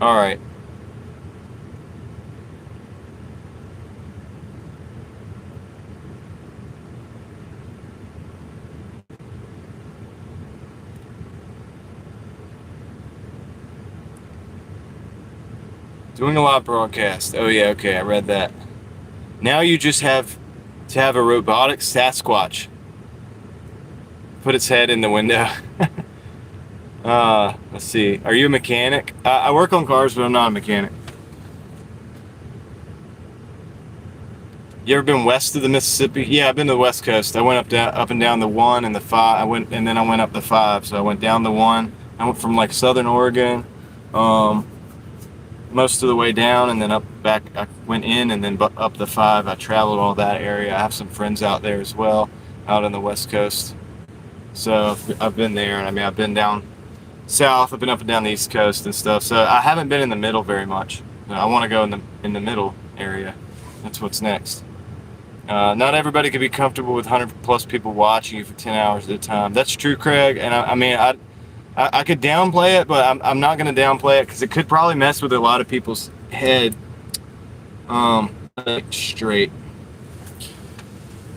Alright. Doing a live broadcast. Oh yeah, okay, I read that. Now you just have to have a robotic Sasquatch put its head in the window. Let's see. Are you a mechanic? I work on cars, but I'm not a mechanic. You ever been west of the Mississippi? Yeah, I've been to the West Coast. I went up and down the 1 and the 5. I went up the 5. So I went down the 1, I went from like Southern Oregon, most of the way down, and then up back. I went in and then up the 5. I traveled all that area. I have some friends out there as well, out on the West Coast. So I've been there, and I mean I've been down south. I've been up and down the East Coast and stuff. So I haven't been in the middle very much. I want to go in the middle area. That's what's next. Not everybody could be comfortable with 100 plus people watching you for 10 hours at a time. That's true, Craig. And I mean, I could downplay it, but I'm not going to downplay it because it could probably mess with a lot of people's head. Straight,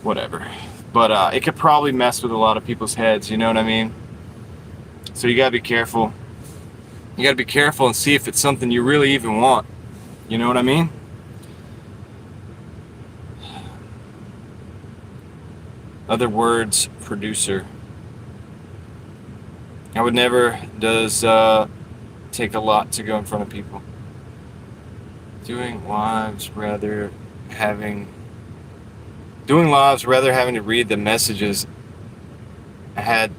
whatever. But it could probably mess with a lot of people's heads. You know what I mean? So you gotta be careful. You gotta be careful and see if it's something you really even want. You know what I mean? Other words, producer. I would never does take a lot to go in front of people. Doing lives rather having to read the messages. I had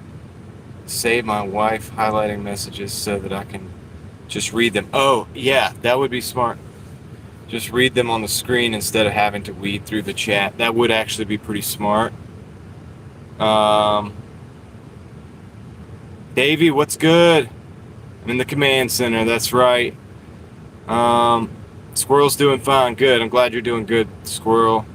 saved my wife highlighting messages so that I can just read them. Oh, yeah, that would be smart. Just read them on the screen instead of having to weed through the chat. That would actually be pretty smart. Davey, what's good? I'm in the command center, that's right. Squirrel's doing fine, good. I'm glad you're doing good, Squirrel.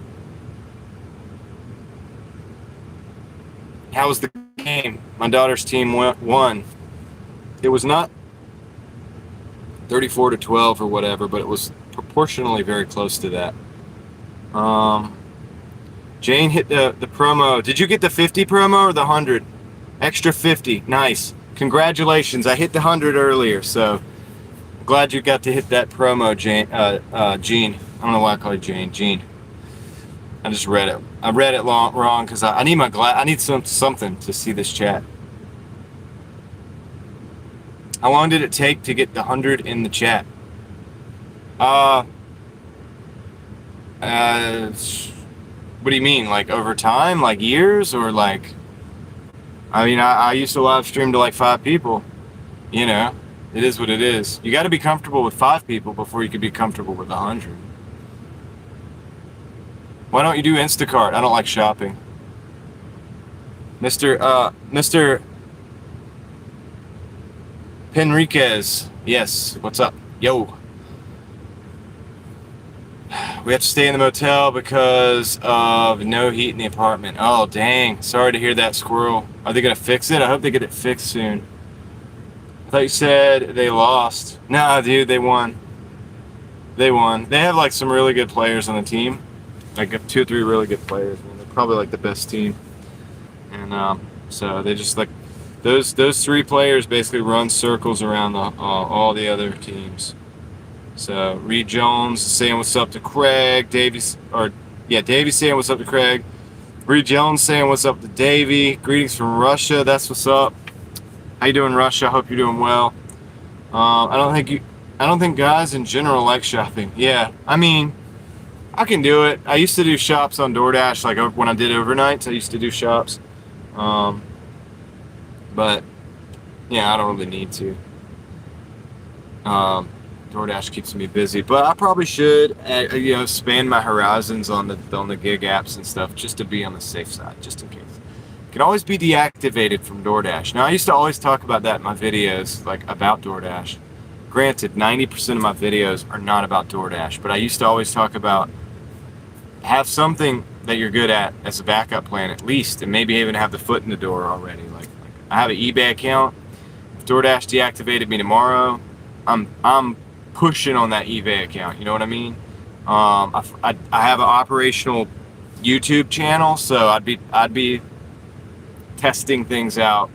How was the game? My daughter's team won. It was not 34-12 or whatever, but it was proportionally very close to that. Jane hit the promo. Did you get the 50 promo or the 100? Extra 50. Nice. Congratulations. I hit the 100 earlier, so I'm glad you got to hit that promo, Jane. Gene. I don't know why I call you Jane. Gene. I just read it. I read it wrong because I need my I need something to see this chat. How long did it take to get the 100 in the chat? What do you mean? Like over time? Like years? Or like... I mean, I used to live stream to like 5 people. You know, it is what it is. You got to be comfortable with 5 people before you can be comfortable with 100. Why don't you do Instacart? I don't like shopping. Mr. Penriquez. Yes, what's up? Yo. We have to stay in the motel because of no heat in the apartment. Oh, dang. Sorry to hear that, Squirrel. Are they going to fix it? I hope they get it fixed soon. I thought you said they lost. Nah, dude, they won. They won. They have like some really good players on the team. Like 2 or 3 really good players. I mean, they're probably like the best team. And so they just like those 3 players basically run circles around all the other teams. So Reed Jones saying what's up to Craig. Davy's saying what's up to Craig. Reed Jones saying what's up to Davey. Greetings from Russia. That's what's up. How you doing, Russia? I hope you're doing well. I don't think guys in general like shopping. Yeah, I mean, I can do it. I used to do shops on DoorDash, like when I did overnights. I used to do shops, but yeah, I don't really need to. DoorDash keeps me busy, but I probably should, expand my horizons on the gig apps and stuff, just to be on the safe side, just in case. Can always be deactivated from DoorDash. Now, I used to always talk about that in my videos, like about DoorDash. Granted, 90% of my videos are not about DoorDash, but I used to always talk about have something that you're good at as a backup plan at least, and maybe even have the foot in the door already. Like I have an eBay account. If DoorDash deactivated me tomorrow, I'm pushing on that eBay account. You know what I mean? I have an operational YouTube channel, so I'd be testing things out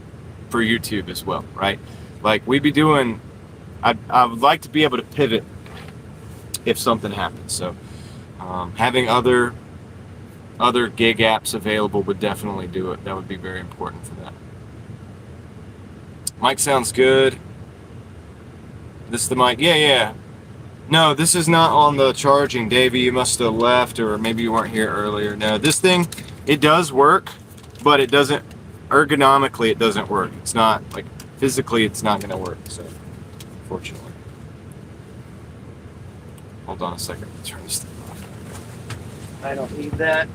for YouTube as well, right? Like we'd be doing. I would like to be able to pivot if something happens. So having other gig apps available would definitely do it. That would be very important for that. Mic sounds good. This is the mic. Yeah. No, this is not on the charging, Davey. You must have left, or maybe you weren't here earlier. No, this thing, it does work, but it doesn't, ergonomically, it doesn't work. It's not like, physically it's not going to work. So, unfortunately. Hold on a second. Turn this thing off. I don't need that.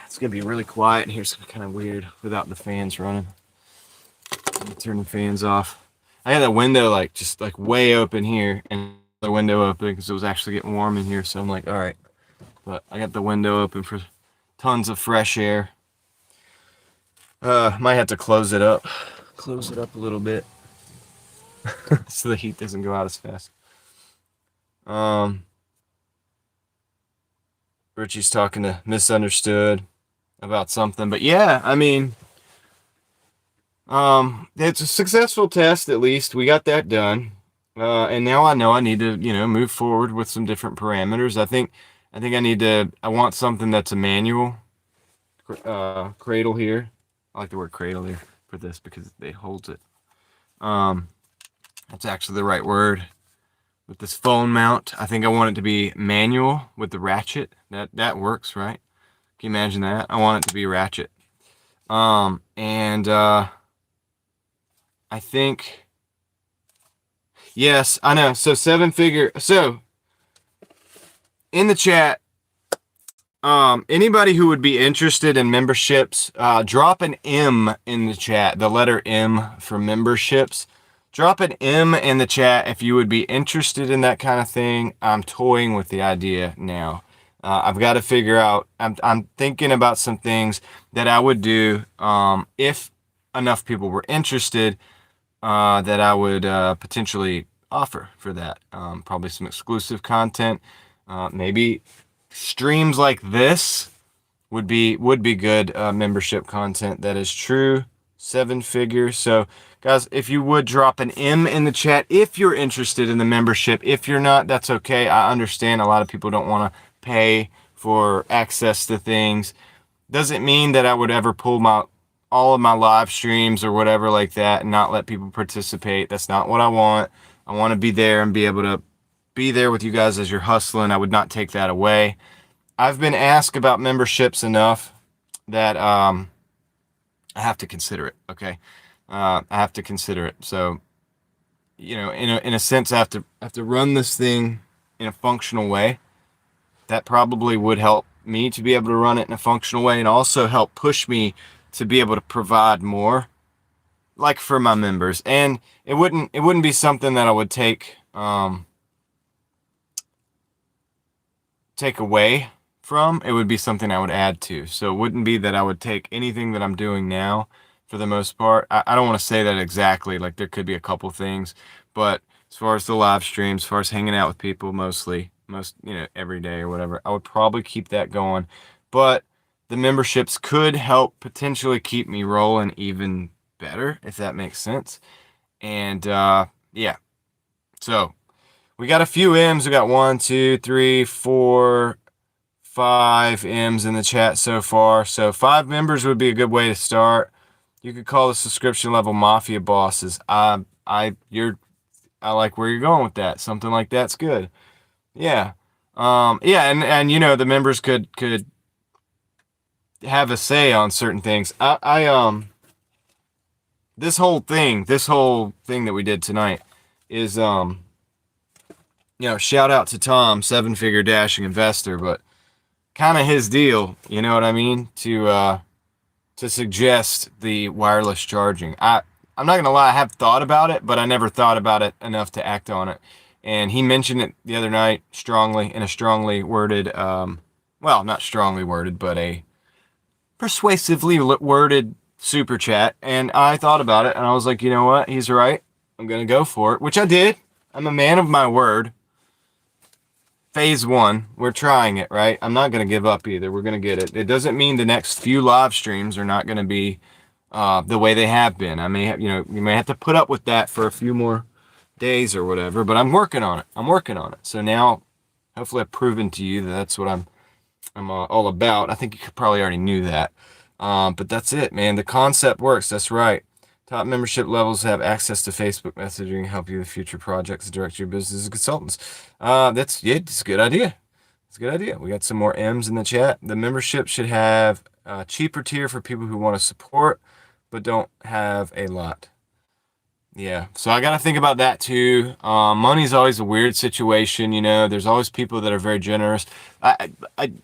It's going to be really quiet in here. It's kind of weird without the fans running. Let me turn the fans off. I had that window like just like way open here and the window open because it was actually getting warm in here. So I'm like, all right. But I got the window open for tons of fresh air. Might have to close it up. Close it up a little bit. So the heat doesn't go out as fast. Richie's talking to Misunderstood about something. But yeah, I mean, it's a successful test, at least. We got that done. And now I know I need to, move forward with some different parameters. I think I want something that's a manual cradle here. I like the word cradle here for this because it holds it. That's actually the right word. With this phone mount, I think I want it to be manual with the ratchet. That works, right? Can you imagine that? I want it to be ratchet. I think, yes, I know. So 7-figure. So in the chat, anybody who would be interested in memberships, drop an M in the chat. The letter M for memberships. Drop an M in the chat if you would be interested in that kind of thing. I'm toying with the idea now. I've got to figure out. I'm thinking about some things that I would do if enough people were interested. That I would potentially offer for that. Probably some exclusive content. Maybe streams like this would be good membership content. That is true. 7-figure. So guys, if you would drop an M in the chat if you're interested in the membership. If you're not, that's okay. I understand a lot of people don't want to pay for access to things. Doesn't mean that I would ever pull all of my live streams or whatever like that and not let people participate. That's not what I want. I want to be there and be able to be there with you guys as you're hustling. I would not take that away. I've been asked about memberships enough that I have to consider it. Okay, I have to consider it. So, in a sense, I have to run this thing in a functional way. That probably would help me to be able to run it in a functional way and also help push me to be able to provide more, like for my members. And it wouldn't be something that I would take away from. It would be something I would add to. So it wouldn't be that I would take anything that I'm doing now for the most part. I don't want to say that exactly. Like there could be a couple things, but as far as the live streams, as far as hanging out with people most, every day or whatever, I would probably keep that going. But the memberships could help potentially keep me rolling even better, if that makes sense. And yeah, so we got a few M's. We got 1, 2, 3, 4, 5 M's in the chat so far. So 5 members would be a good way to start. You could call the subscription level Mafia Bosses. I like where you're going with that. Something like that's good. Yeah. Yeah, and the members could have a say on certain things. This whole thing that we did tonight is shout out to Tom, 7-figure dashing investor, but kind of his deal, you know what I mean? To suggest the wireless charging. I'm not gonna lie, I have thought about it, but I never thought about it enough to act on it. And he mentioned it the other night in a strongly worded, well, not strongly worded, but a persuasively worded super chat. And I thought about it and I was like, you know what? He's right. I'm going to go for it, which I did. I'm a man of my word. Phase 1, we're trying it, right? I'm not going to give up either. We're going to get it. It doesn't mean the next few live streams are not going to be the way they have been. I may have, you may have to put up with that for a few more days or whatever, but I'm working on it. So now, hopefully I've proven to you that that's what I'm all about. I think you probably already knew that. But that's it, man. The concept works. That's right. Top membership levels have access to Facebook messaging, help you with future projects, direct your business and consultants. It's a good idea. It's a good idea. We got some more M's in the chat. The membership should have cheaper tier for people who want to support but don't have a lot. Yeah, so I got to think about that too. Money's always a weird situation, you know. There's always people that are very generous.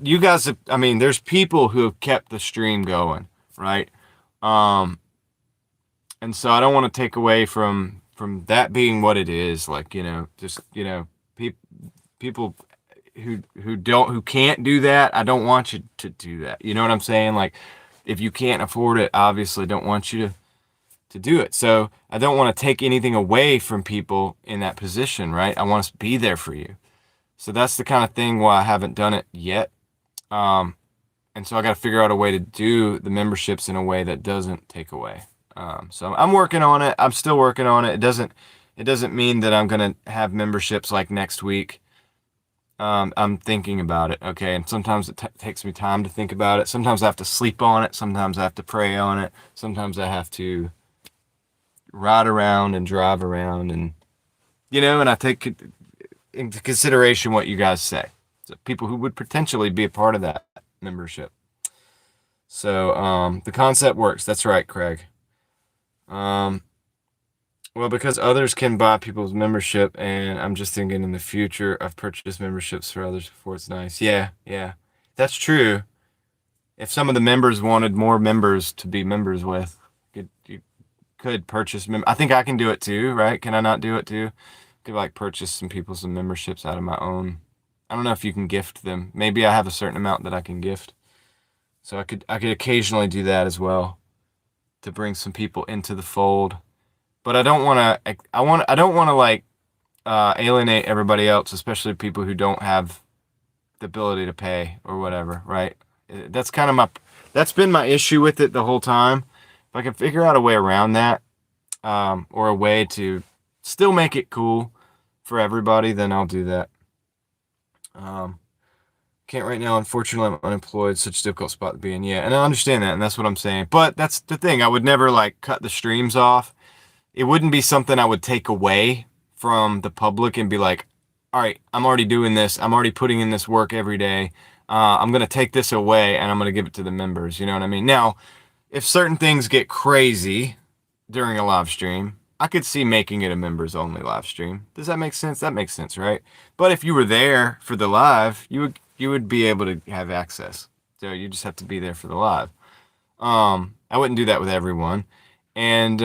You guys, I mean, there's people who have kept the stream going, right? Um, and so I don't want to take away from that being what it is. Like, you know, just people who can't do that. I don't want you to do that. You know what I'm saying? Like, if you can't afford it, obviously, don't want you to do it. So I don't want to take anything away from people in that position, right? I want to be there for you. So that's the kind of thing why I haven't done it yet. Um, and so I got to figure out a way to do the memberships in a way that doesn't take away. So I'm working on it. I'm still working on it. It doesn't mean that I'm gonna have memberships like next week. I'm thinking about it. Okay, and sometimes it takes me time to think about it. Sometimes I have to sleep on it. Sometimes I have to pray on it. Sometimes I have to ride around and drive around, and and I take into consideration what you guys say. So people who would potentially be a part of that membership. So the concept works. That's right, Craig. Um, well, because others can buy people's membership, and I'm just thinking in the future, I've purchased memberships for others before. It's nice. Yeah, yeah, that's true. If some of the members wanted more members to be members with, you could purchase. I think I can do it too, right? Can I not do it too? Could like purchase some people some memberships out of my own. I don't know if you can gift them. Maybe I have a certain amount that I can gift. So I could occasionally do that as well to bring some people into the fold. But I don't want to. I don't want to like alienate everybody else, especially people who don't have the ability to pay or whatever. Right? That's kind of my. That's been my issue with it the whole time. If I can figure out a way around that, or a way to still make it cool for everybody, then I'll do that. Um, can't right now. Unfortunately, I'm unemployed. Such a difficult spot to be in. Yeah, and I understand that, and that's what I'm saying. But that's the thing. I would never like cut the streams off. It wouldn't be something I would take away from the public and be like, all right, I'm already doing this. I'm already putting in this work every day. I'm going to take this away and I'm going to give it to the members. You know what I mean? Now, if certain things get crazy during a live stream, I could see making it a members only live stream. Does that make sense? That makes sense, right? But if you were there for the live, you would be able to have access. So you just have to be there for the live. I wouldn't do that with everyone. And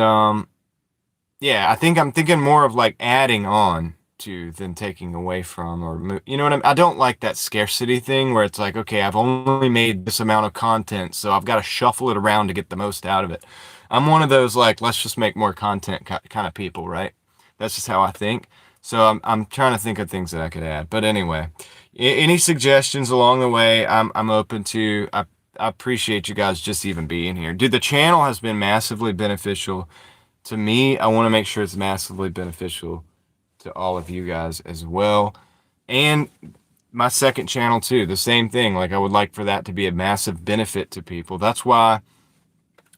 yeah, I think I'm thinking more of like adding on to than taking away from, or you know what I mean? I don't like that scarcity thing where it's like, okay, I've only made this amount of content, so I've got to shuffle it around to get the most out of it. I'm one of those like, let's just make more content kind of people, right? That's just how I think. So I'm trying to think of things that I could add. But anyway, any suggestions along the way, I'm open to. I appreciate you guys just even being here. Dude, the channel has been massively beneficial to me. I want to make sure it's massively beneficial to all of you guys as well. And my second channel too, the same thing. Like I would like for that to be a massive benefit to people. That's why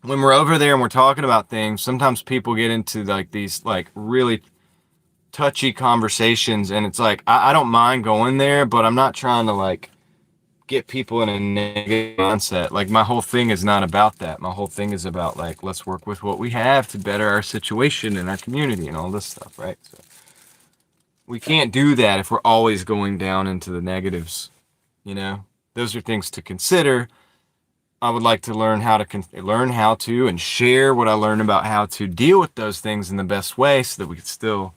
when we're over there and we're talking about things, sometimes people get into like these like really touchy conversations, and it's like I don't mind going there, but I'm not trying to like get people in a negative mindset. Like my whole thing is not about that. My whole thing is about like, let's work with what we have to better our situation and our community and all this stuff, right? So we can't do that if we're always going down into the negatives, you know? Those are things to consider. I would like to learn how to learn how to and share what I learned about how to deal with those things in the best way so that we can still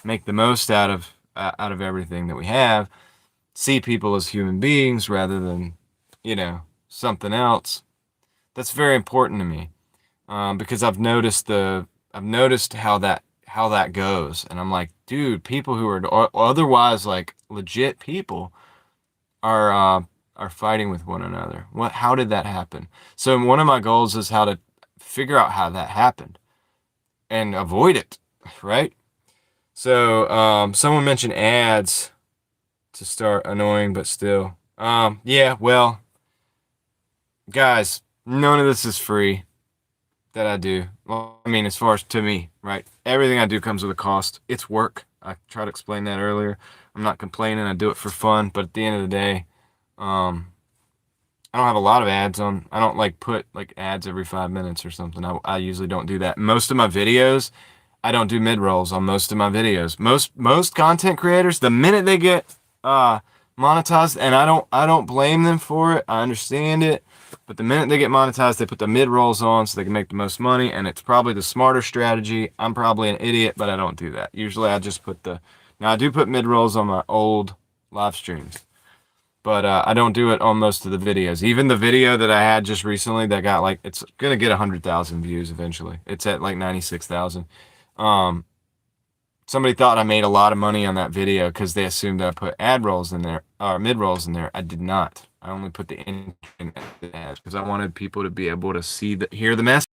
make the most out of everything that we have. See people as human beings rather than, something else. That's very important to me, because I've noticed how that goes, and I'm like, dude, people who are otherwise like legit people are fighting with one another. How did that happen? So one of my goals is how to figure out how that happened and avoid it, right? So someone mentioned ads to start annoying, but still. Yeah, well, guys, none of this is free that I do. Well, I mean, as far as to me, right? Everything I do comes with a cost. It's work. I tried to explain that earlier. I'm not complaining. I do it for fun, but at the end of the day, I don't have a lot of ads on. I don't like put like ads every 5 minutes or something. I usually don't do that. Most of my videos, I don't do mid rolls on most of my videos. Most content creators, the minute they get monetized, and I don't blame them for it. I understand it, but the minute they get monetized, they put the mid rolls on so they can make the most money, and it's probably the smarter strategy. I'm probably an idiot, but I don't do that. Usually, I just put the now I do put mid rolls on my old live streams. But I don't do it on most of the videos. Even the video that I had just recently that got like, it's gonna get 100,000 views eventually. It's at like 96,000. Um, Somebody thought I made a lot of money on that video because they assumed that I put ad rolls in there or mid rolls in there. I did not. I only put the in ads because I wanted people to be able to hear the message.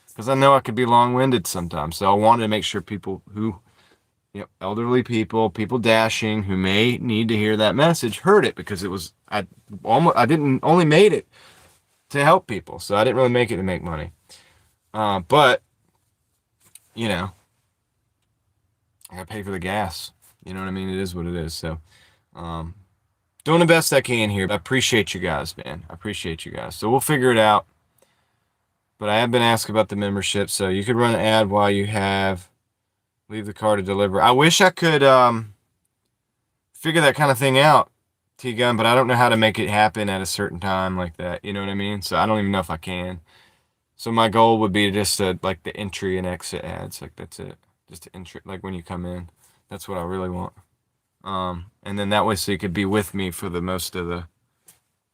Because I know I could be long-winded sometimes, so I wanted to make sure people who, elderly people, people dashing who may need to hear that message heard it because I didn't only made it to help people, so I didn't really make it to make money. But you know, I gotta pay for the gas. You know what I mean? It is what it is. So, doing the best I can here. I appreciate you guys, man. I appreciate you guys. So we'll figure it out. But I have been asked about the membership, so you could run an ad while you have leave the car to deliver. I wish I could figure that kind of thing out, T-Gun, but I don't know how to make it happen at a certain time like that. You know what I mean? So I don't even know if I can. So my goal would be just to, like the entry and exit ads. Like that's it. Just to entry, like when you come in. That's what I really want. And then that way so you could be with me for the most of the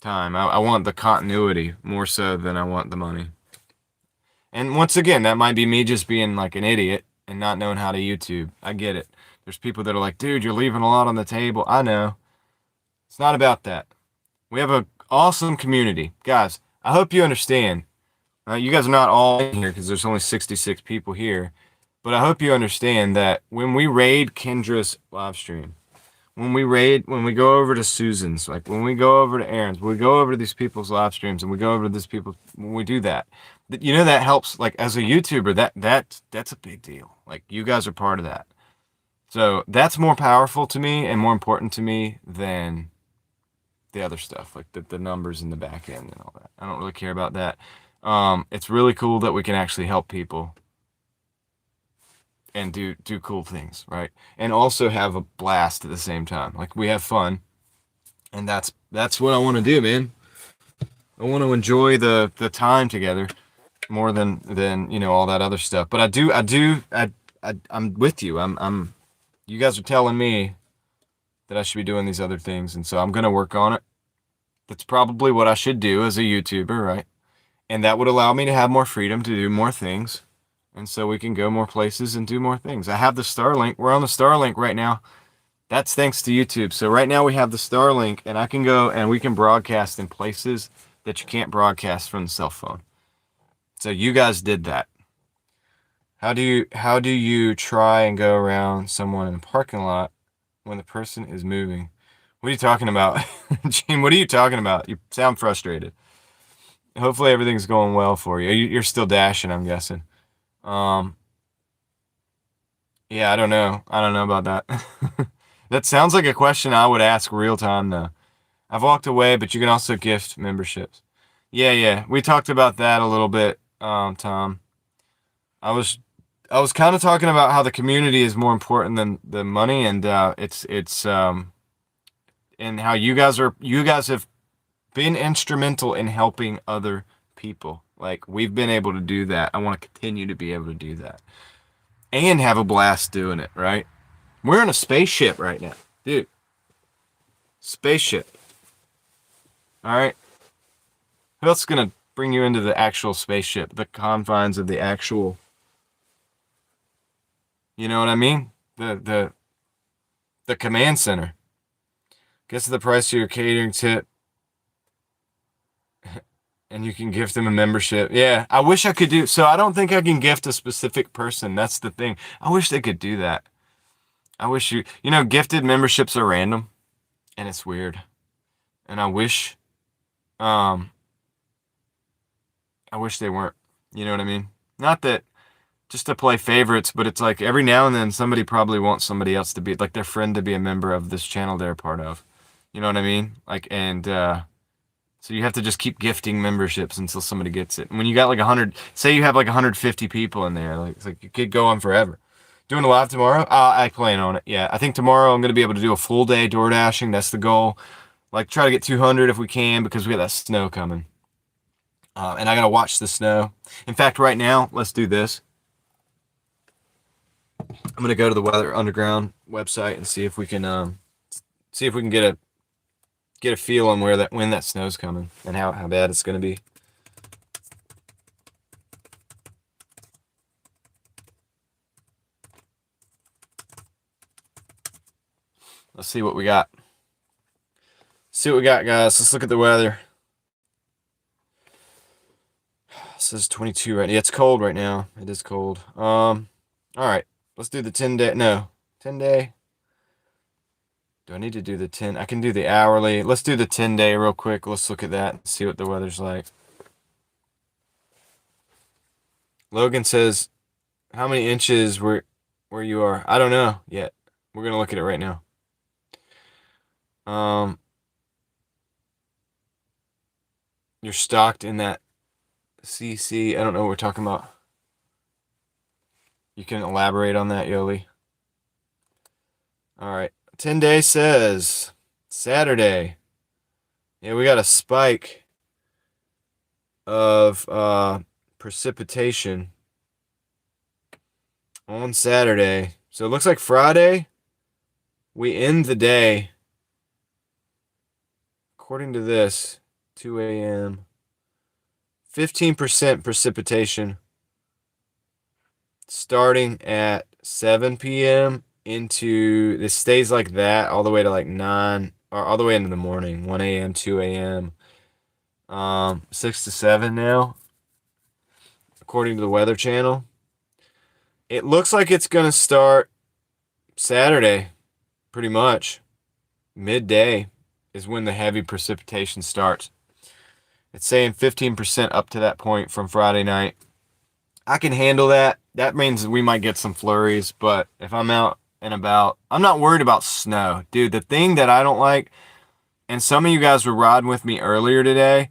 time. I want the continuity more so than I want the money. And once again, that might be me just being like an idiot and not knowing how to YouTube. I get it. There's people that are like, dude, you're leaving a lot on the table. I know. It's not about that. We have an awesome community. Guys, I hope you understand. You guys are not all in here because there's only 66 people here. But I hope you understand that when we raid Kendra's live stream, when we go over to Susan's, like when we go over to Aaron's, when we go over to these people's live streams and we go over to these people, when we do that, that helps, like as a YouTuber, that's a big deal. Like you guys are part of that. So that's more powerful to me and more important to me than the other stuff, like the numbers in the back end and all that. I don't really care about that. It's really cool that we can actually help people and do cool things, right? And also have a blast at the same time. Like we have fun, and that's what I want to do, man. I want to enjoy the time together more than all that other stuff. But I'm with you. You guys are telling me that I should be doing these other things, and so I'm gonna work on it. That's probably what I should do as a YouTuber, right? And that would allow me to have more freedom to do more things. And so we can go more places and do more things. I have the Starlink. We're on the Starlink right now. That's thanks to YouTube. So right now we have the Starlink, and I can go and we can broadcast in places that you can't broadcast from the cell phone. So you guys did that. How do you try and go around someone in a parking lot when the person is moving? What are you talking about? Gene, what are you talking about? You sound frustrated. Hopefully everything's going well for you. You're still dashing, I'm guessing. Yeah, I don't know. I don't know about that. That sounds like a question I would ask real time though. I've walked away, but you can also gift memberships. Yeah. We talked about that a little bit, Tom. I was kind of talking about how the community is more important than the money, and it's and how you guys have been instrumental in helping other people. Like we've been able to do that. I want to continue to be able to do that. And have a blast doing it, right? We're in a spaceship right now. Dude. Spaceship. Alright? Who else is going to bring you into the actual spaceship? The confines of the actual... You know what I mean? The command center. Guess the price of your catering tip. And you can gift them a membership. Yeah, I wish I could do... So I don't think I can gift a specific person. That's the thing. I wish they could do that. I wish gifted memberships are random. And it's weird. And I wish they weren't. You know what I mean? Not that just to play favorites, but it's like every now and then somebody probably wants somebody else to be, like their friend to be a member of this channel they're a part of. You know what I mean? Like, and So you have to just keep gifting memberships until somebody gets it. And when you got like 100, say you have like 150 people in there, like it's like you could go on forever. Doing a live tomorrow? I plan on it. Yeah, I think tomorrow I'm gonna be able to do a full day door dashing. That's the goal. Like try to get 200 if we can because we got that snow coming. And I gotta watch the snow. In fact, right now, let's do this. I'm gonna go to the Weather Underground website and see if we can get a feel on when that snow's coming and how bad it's gonna be. Let's see what we got. See what we got, guys. Let's look at the weather. It says 22 right now. Yeah, it's cold right now. It is cold. All right. Let's do the 10-day. No, 10-day. Do I need to do the 10? I can do the hourly. Let's do the 10-day real quick. Let's look at that and see what the weather's like. Logan says, how many inches where you are? I don't know yet. We're gonna look at it right now. You're stocked in that CC. I don't know what we're talking about. You can elaborate on that, Yoli. All right. 10-day says Saturday. Yeah, we got a spike of precipitation on Saturday. So it looks like Friday we end the day, according to this, 2 a.m. 15% precipitation starting at 7 p.m. into, this stays like that all the way to like 9, or all the way into the morning, 1 a.m., 2 a.m., 6 to 7 now, according to the Weather Channel. It looks like it's going to start Saturday, pretty much. Midday is when the heavy precipitation starts. It's saying 15% up to that point from Friday night. I can handle that. That means we might get some flurries, but if I'm out and about, I'm not worried about snow. Dude, the thing that I don't like, and some of you guys were riding with me earlier today,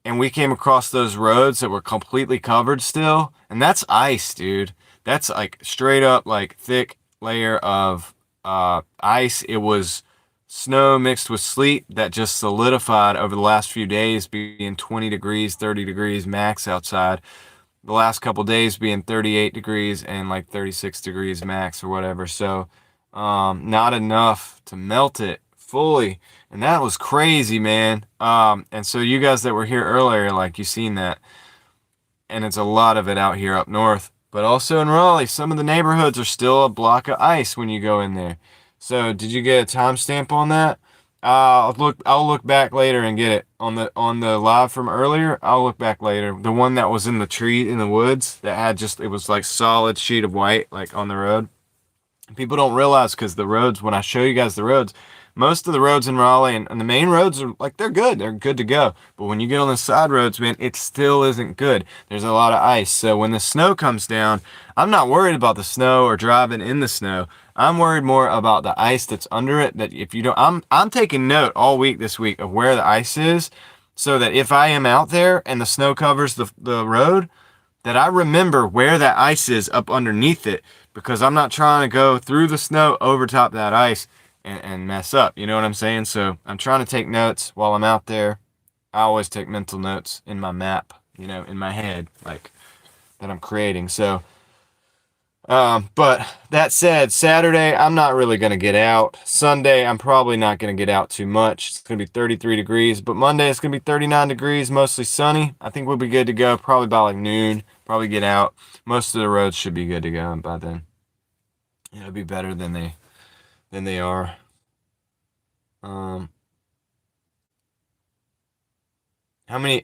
and we came across those roads that were completely covered still, and that's ice, dude. That's like straight up like thick layer of ice. It was snow mixed with sleet that just solidified over the last few days, being 20 degrees, 30 degrees max outside. The last couple days being 38 degrees and like 36 degrees max or whatever. So not enough to melt it fully. And that was crazy, man. And so you guys that were here earlier, like you seen that. And it's a lot of it out here up north. But also in Raleigh, some of the neighborhoods are still a block of ice when you go in there. So did you get a timestamp on that? I'll look back later and get it on the live from earlier. I'll look back later. The one that was in the tree in the woods that had just, it was like solid sheet of white like on the road. People don't realize because the roads, when I show you guys the roads, most of the roads in Raleigh and the main roads are like, they're good to go. But when you get on the side roads, man, it still isn't good. There's a lot of ice. So when the snow comes down, I'm not worried about the snow or driving in the snow. I'm worried more about the ice that's under it. That if you don't, I'm taking note all week this week of where the ice is, so that if I am out there and the snow covers the road, that I remember where that ice is up underneath it, because I'm not trying to go through the snow over top that ice and mess up. You know what I'm saying? So I'm trying to take notes while I'm out there. I always take mental notes in my map, you know, in my head, like that I'm creating. So, but that said, Saturday, I'm not really going to get out. Sunday, I'm probably not going to get out too much. It's going to be 33 degrees, but Monday, it's going to be 39 degrees, mostly sunny. I think we'll be good to go probably by like noon, probably get out. Most of the roads should be good to go by then. It'll be better than they are. How many,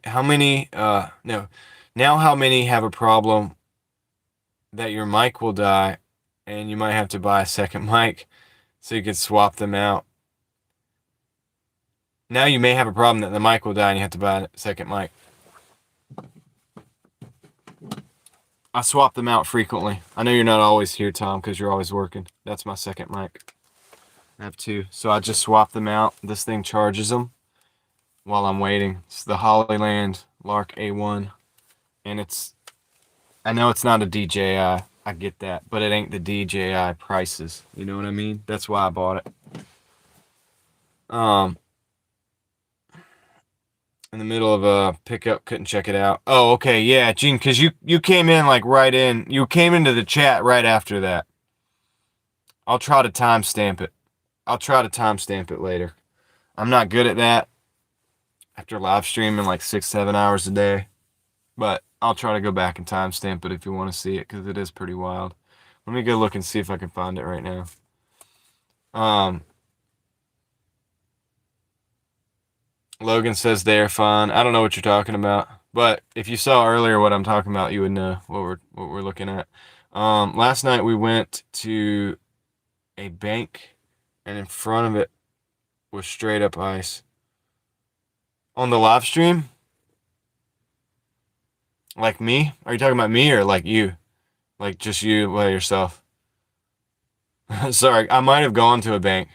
no, now how many have a problem that your mic will die and you might have to buy a second mic so you could swap them out? Now you may have a problem that the mic will die and you have to buy a second mic. I swap them out frequently. I know you're not always here, Tom, because you're always working. That's my second mic. I have two. So I just swap them out. This thing charges them. while I'm waiting. It's the Hollyland Lark A1, and I know it's not a DJI. I get that, but it ain't the DJI prices. You know what I mean? That's why I bought it. Um, in the middle of a pickup, couldn't check it out. Oh, okay, yeah, Gene, because you came in like right in. You came into the chat right after that. I'll try to timestamp it. I'll try to timestamp it later. I'm not good at that after live streaming like 6-7 hours a day, but I'll try to go back and timestamp it if you want to see it because it is pretty wild. Let me go look and see if I can find it right now. Logan says they're fun. I don't know what you're talking about, but if you saw earlier what I'm talking about, you would know what we're looking at. Last night we went to a bank, and in front of it was straight up ice. On the live stream, like me? Are you talking about me or like you? Like just you by yourself? Sorry, I might have gone to a bank,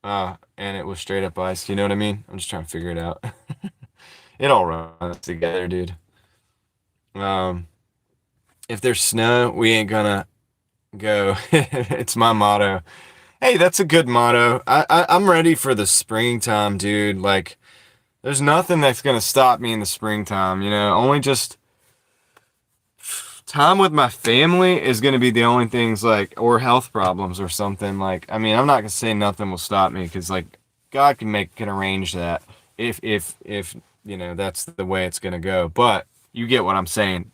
and it was straight up ice. You know what I mean? I'm just trying to figure it out. It all runs together, dude. Um, if there's snow, we ain't gonna go. It's my motto. Hey, that's a good motto. I'm ready for the springtime, dude. Like, there's nothing that's gonna stop me in the springtime. You know, only just time with my family is gonna be the only things like, or health problems or something. Like, I mean, I'm not gonna say nothing will stop me because like God can arrange that if you know that's the way it's gonna go. But you get what I'm saying.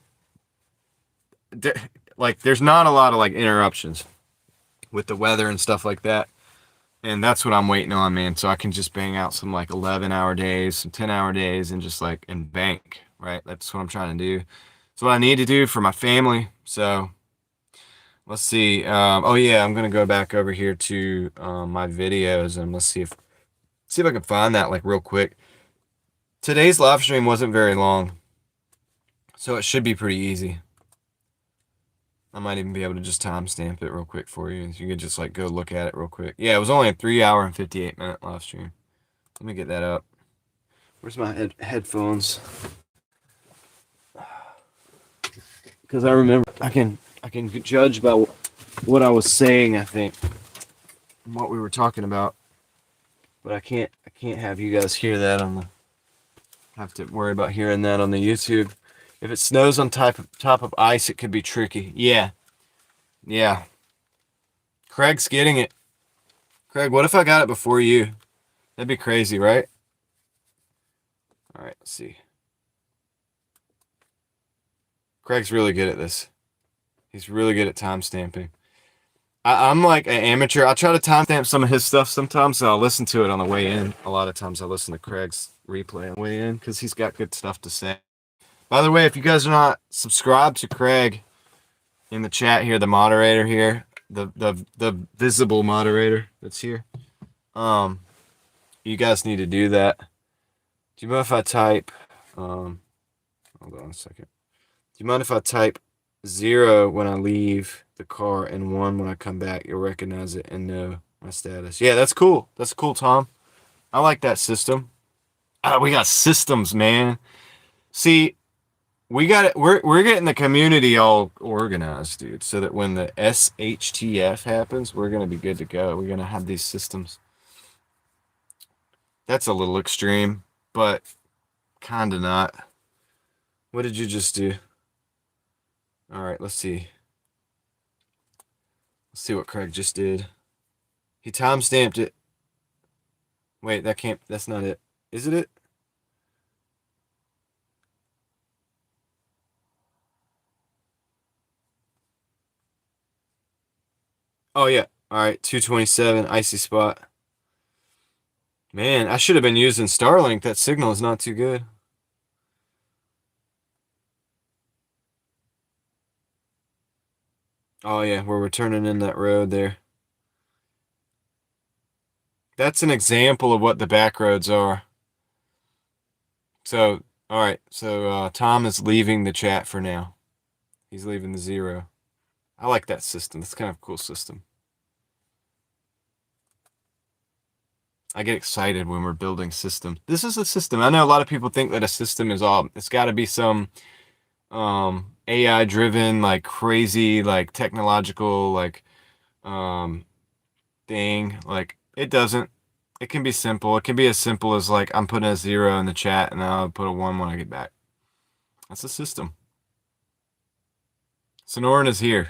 Like, there's not a lot of like interruptions with the weather and stuff like that. And that's what I'm waiting on, man. So I can just bang out some like 11-hour days, some 10-hour days, and just like and bank, right? That's what I'm trying to do. It's what I need to do for my family. So let's see. Oh yeah, I'm gonna go back over here to my videos and let's see if I can find that like real quick. Today's live stream wasn't very long, so it should be pretty easy. I might even be able to just timestamp it real quick for you. You could just like go look at it real quick. Yeah, it was only a 3 hour and 58-minute live stream. Let me get that up. Where's my headphones? Because I remember I can judge by what I was saying. I think and what we were talking about, but I can't have you guys hear that on the. Have to worry about hearing that on the YouTube. If it snows on top of ice, it could be tricky. Yeah, yeah. Craig's getting it. Craig, what if I got it before you? That'd be crazy, right? All right, let's see. Craig's really good at this. He's really good at time stamping. I'm like an amateur. I try to timestamp some of his stuff sometimes, so I'll listen to it on the way in. A lot of times I listen to Craig's replay on the way in because he's got good stuff to say. By the way, if you guys are not subscribed to Craig in the chat here, the moderator here, the visible moderator that's here, you guys need to do that. Do you mind if I type? Hold on a second. Do you mind if I type 0 when I leave the car and 1 when I come back? You'll recognize it and know my status. Yeah, that's cool. That's cool, Tom. I like that system. We got systems, man. See, we got it. We're getting the community all organized, dude, so that when the SHTF happens, we're gonna be good to go. We're gonna have these systems. That's a little extreme, but kinda not. What did you just do? All right, let's see. Let's see what Craig just did. He timestamped it. Wait, that's not it. Is it? Oh yeah. All right, 227 icy spot. Man, I should have been using Starlink. That signal is not too good. Oh yeah, we're turning in that road there. That's an example of what the back roads are. So, all right. So Tom is leaving the chat for now. He's leaving the 0. I like that system. It's kind of a cool system. I get excited when we're building systems. This is a system. I know a lot of people think that a system is all, it's got to be some AI driven, like crazy, like technological, like um thing. Like it doesn't. It can be simple. It can be as simple as like I'm putting a 0 in the chat and then I'll put a 1 when I get back. That's a system. Sonoran is here.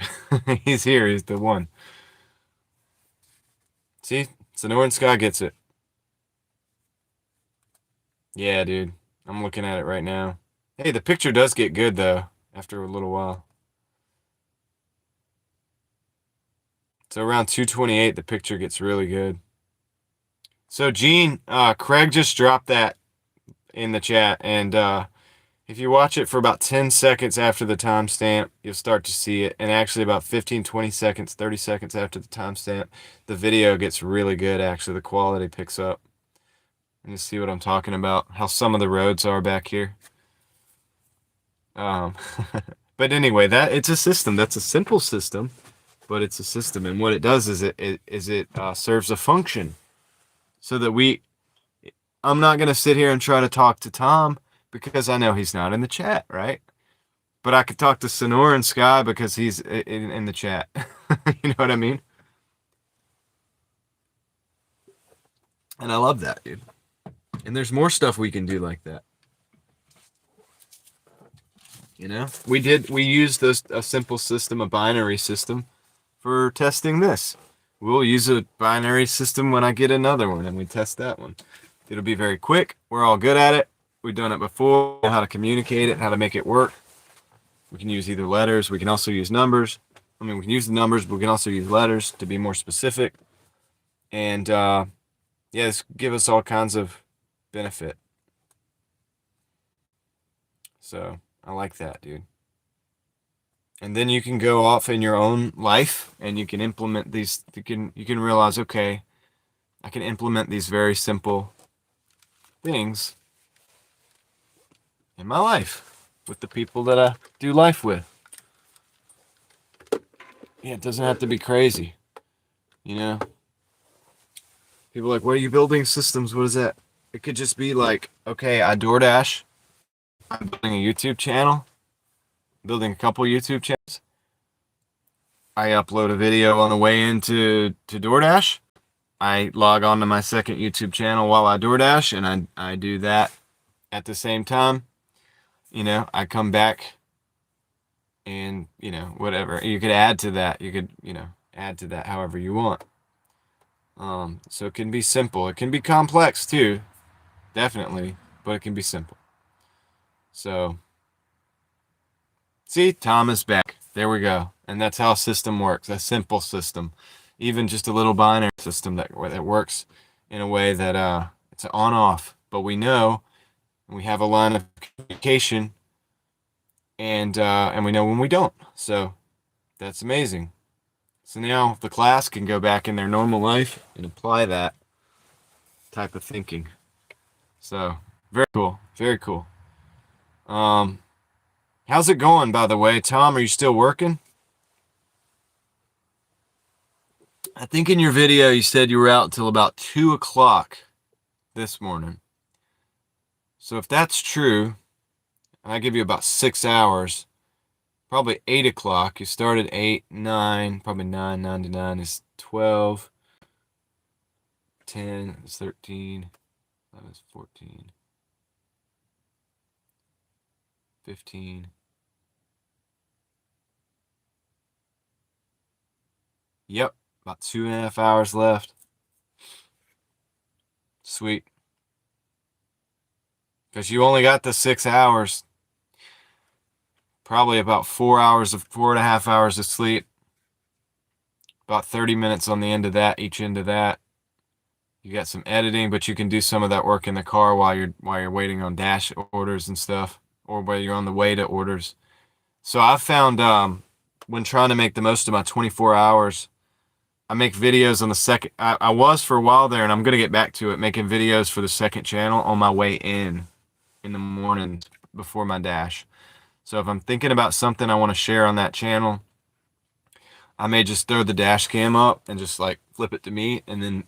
He's here. He's the one. See? Sonoran Sky gets it. Yeah, dude. I'm looking at it right now. Hey, the picture does get good though after a little while. So around 228, the picture gets really good. So Gene, Craig just dropped that in the chat, and if you watch it for about 10 seconds after the timestamp, you'll start to see it. And actually, about 15, 20 seconds, 30 seconds after the timestamp, the video gets really good. Actually, the quality picks up. And you see what I'm talking about, how some of the roads are back here. Um, but anyway, that it's a system. That's a simple system, but it's a system. And what it does is it serves a function so that I'm not going to sit here and try to talk to Tom because I know he's not in the chat, right? But I could talk to Sonoran Sky because he's in the chat. You know what I mean? And I love that, dude. And there's more stuff we can do like that. You know, we used a simple system, a binary system, for testing this. We'll use a binary system when I get another one and we test that one. It'll be very quick. We're all good at it. We've done it before. We know how to communicate it, how to make it work. We can use either letters. We can also use numbers. I mean, we can use the numbers, but we can also use letters to be more specific. And yeah, this give us all kinds of benefit. So I like that, dude. And then you can go off in your own life and you can implement these. You can realize, okay, I can implement these very simple things in my life with the people that I do life with. Yeah, it doesn't have to be crazy, you know? People are like, what are you building systems? What is that? It could just be like, okay, I DoorDash. I'm building a YouTube channel, building a couple YouTube channels. I upload a video on the way into DoorDash. I log on to my second YouTube channel while I DoorDash, and I do that at the same time. You know, I come back and, you know, whatever. You could add to that. You could, you know, add to that however you want. So it can be simple. It can be complex too, definitely, but it can be simple. So, see, Tom is back. There we go. And that's how a system works, a simple system. Even just a little binary system that works in a way that it's on-off. But we know, and we have a line of communication, and we know when we don't. So that's amazing. So now the class can go back in their normal life and apply that type of thinking. So very cool, very cool. How's it going, by the way? Tom, are you still working? I think in your video you said you were out until about 2 o'clock this morning. So if that's true, and I give you about 6 hours, probably 8 o'clock. You started 8, 9, probably 9, 9 to 9 is 12. 10 is 13. That is 14. 15. Yep, about 2.5 hours left. Sweet. Because you only got the 6 hours. Probably about 4.5 hours of sleep. About 30 minutes on the end of that, each end of that. You got some editing, but you can do some of that work in the car while you're waiting on dash orders and stuff, or while you're on the way to orders. So I found when trying to make the most of my 24 hours, I make videos on the second. I was for a while there, and I'm gonna get back to it, making videos for the second channel on my way in the morning before my dash. So if I'm thinking about something I want to share on that channel, I may just throw the dash cam up and just like flip it to me, and then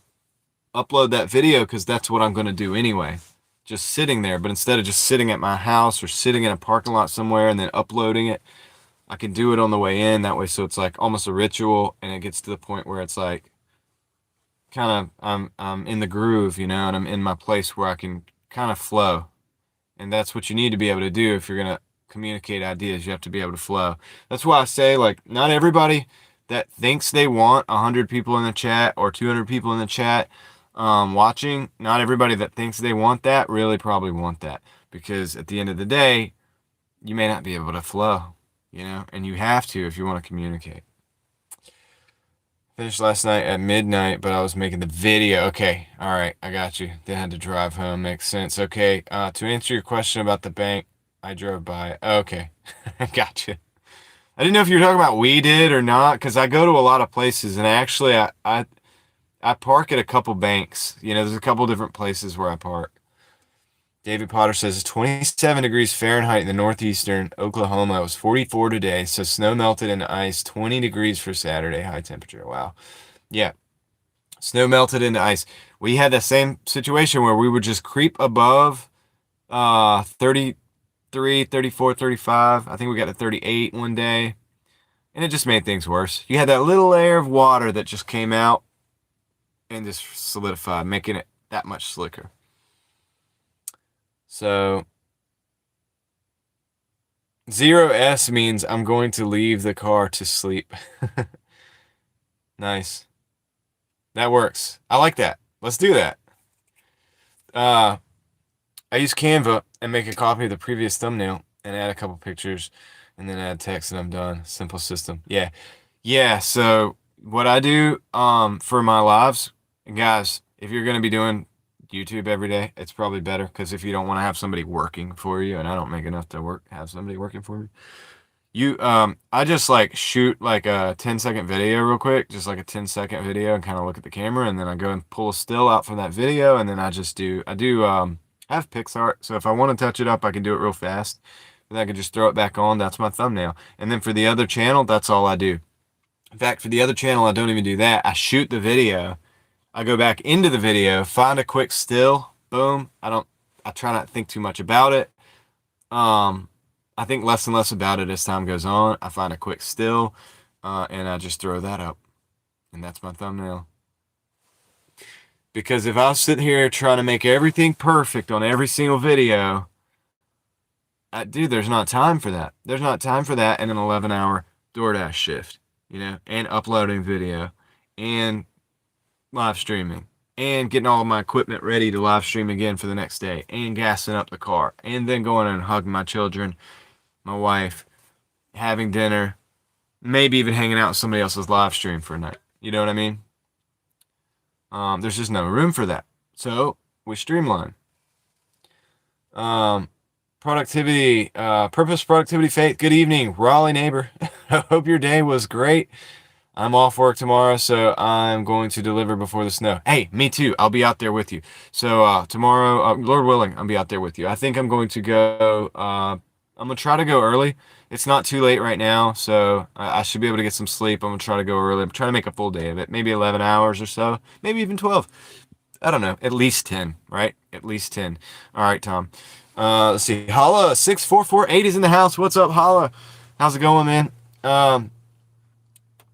upload that video because that's what I'm going to do anyway. Just sitting there. But instead of just sitting at my house or sitting in a parking lot somewhere and then uploading it, I can do it on the way in that way. So it's like almost a ritual, and it gets to the point where it's like kind of I'm in the groove, and I'm in my place where I can kind of flow. And that's what you need to be able to do if you're going to communicate ideas. You have to be able to flow. That's why I say, like, not everybody that thinks they want 100 people in the chat or 200 people in the chat watching, not everybody that thinks they want that really probably want that. Because at the end of the day, you may not be able to flow, and you have to if you want to communicate. Finished last night at midnight, but I was making the video. Okay, all right, I got you. Then had to drive home. Makes sense. Okay, to answer your question about the bank, I drove by. Okay, I got you. I didn't know if you were talking about we did or not, because I go to a lot of places, and actually, I park at a couple banks. There's a couple different places where I park. David Potter says it's 27 degrees Fahrenheit in the northeastern Oklahoma. It was 44 today, so snow melted into ice. 20 degrees for Saturday, high temperature. Wow. Yeah, snow melted into ice. We had the same situation where we would just creep above 33, 34, 35. I think we got to 38 one day, and it just made things worse. You had that little layer of water that just came out and just solidified, making it that much slicker. So 0S means I'm going to leave the car to sleep. Nice. That works. I like that. Let's do that. I use Canva and make a copy of the previous thumbnail and add a couple pictures and then add text and I'm done. Simple system. Yeah. Yeah. So what I do for my lives, guys, if you're going to be doing YouTube every day, it's probably better because if you don't want to have somebody working for you, and I don't make enough to have somebody working for me, I just like shoot like a 10-second video real quick, just like a 10-second video, and kind of look at the camera, and then I go and pull a still out from that video, and then I have PixArt, so if I want to touch it up, I can do it real fast, and I can just throw it back on. That's my thumbnail. And then for the other channel, that's all I do. In fact, for the other channel, I don't even do that. I shoot the video. I go back into the video, find a quick still, boom. I try not to think too much about it. I think less and less about it as time goes on. I find a quick still, and I just throw that up. And that's my thumbnail. Because if I sit here trying to make everything perfect on every single video, dude, there's not time for that. There's not time for that in an 11-hour DoorDash shift, and uploading video, and live streaming, and getting all of my equipment ready to live stream again for the next day, and gassing up the car, and then going and hugging my children, my wife, having dinner, maybe even hanging out with somebody else's live stream for a night. You know what I mean? There's just no room for that. So we streamline. Productivity, purpose, productivity, faith. Good evening, Raleigh neighbor. Hope your day was great. I'm off work tomorrow, so I'm going to deliver before the snow. Hey, me too. I'll be out there with you. So tomorrow, Lord willing, I'll be out there with you. I think I'm going to go, I'm going to try to go early. It's not too late right now, so I should be able to get some sleep. I'm going to try to go early. I'm trying to make a full day of it, maybe 11 hours or so, maybe even 12. I don't know, at least 10, right? At least 10. All right, Tom. Let's see. Holla 6448 is in the house. What's up, Holla? How's it going, man?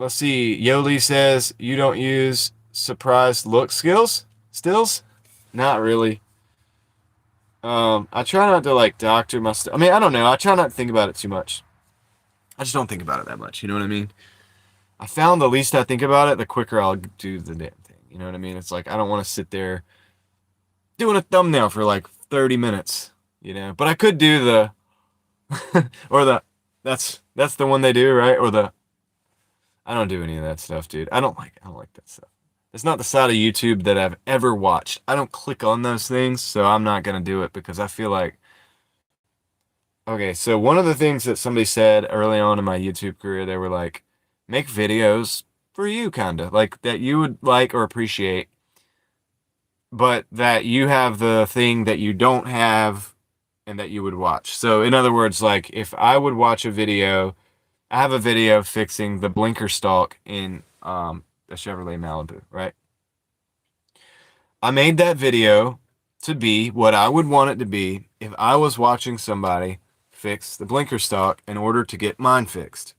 Let's see. Yoli says you don't use surprise look stills? Not really. I try not to like doctor my stuff. I mean, I don't know. I try not to think about it too much. I just don't think about it that much. You know what I mean? I found the least I think about it, the quicker I'll do the damn thing. You know what I mean? It's like I don't want to sit there doing a thumbnail for like 30 minutes. But I could do the or that's the one they do, right? Or I don't do any of that stuff, dude. I don't like that stuff. It's not the side of YouTube that I've ever watched. I don't click on those things, so I'm not going to do it because I feel like... Okay, so one of the things that somebody said early on in my YouTube career, they were like, make videos for you, kind of. Like, that you would like or appreciate, but that you have the thing that you don't have and that you would watch. So, in other words, like, if I would watch a video... I have a video fixing the blinker stalk in a Chevrolet Malibu, right? I made that video to be what I would want it to be if I was watching somebody fix the blinker stock in order to get mine fixed.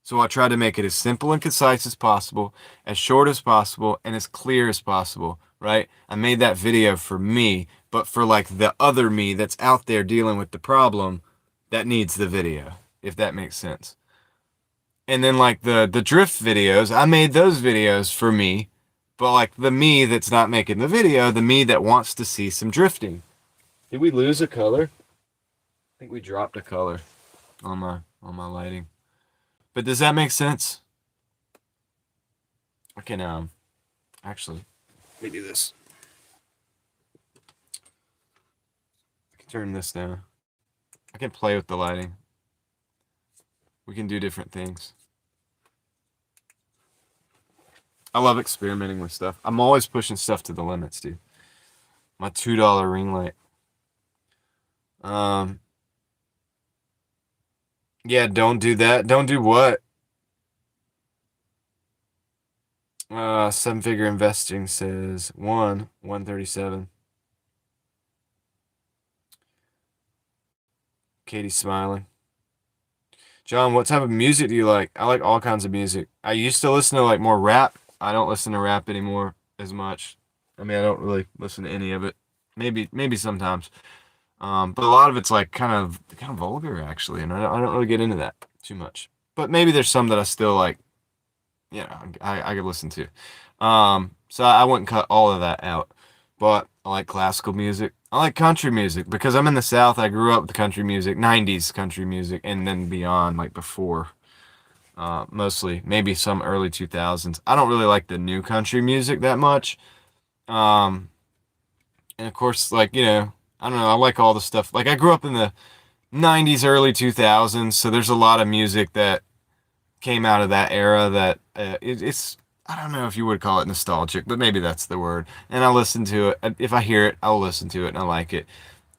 So I tried to make it as simple and concise as possible, as short as possible, and as clear as possible, right? I made that video for me, but for like the other me that's out there dealing with the problem that needs the video, if that makes sense. And then like the drift videos, I made those videos for me, but like the me that's not making the video, the me that wants to see some drifting. Did we lose a color? I think we dropped a color on my lighting. But does that make sense? I can actually let me do this. I can turn this down. I can play with the lighting. We can do different things. I love experimenting with stuff. I'm always pushing stuff to the limits, dude. My $2 ring light. Um, yeah, don't do that. Don't do what? Seven figure investing says 137. Katie's smiling. John, what type of music do you like? I like all kinds of music. I used to listen to like more rap. I don't listen to rap anymore as much. I mean, I don't really listen to any of it. Maybe sometimes. But a lot of it's like kind of vulgar actually, and I don't really get into that too much. But maybe there's some that I still like, I could listen to. So I wouldn't cut all of that out. But I like classical music. I like country music because I'm in the South. I grew up with country music, 90s country music, and then beyond, like before. Mostly, maybe some early 2000s. I don't really like the new country music that much. Um, and of course, like, I don't know, I like all the stuff. Like, I grew up in the 90s, early 2000s, so there's a lot of music that came out of that era that it's I don't know if you would call it nostalgic, but maybe that's the word. And I listen to it. If I hear it, I'll listen to it and I like it.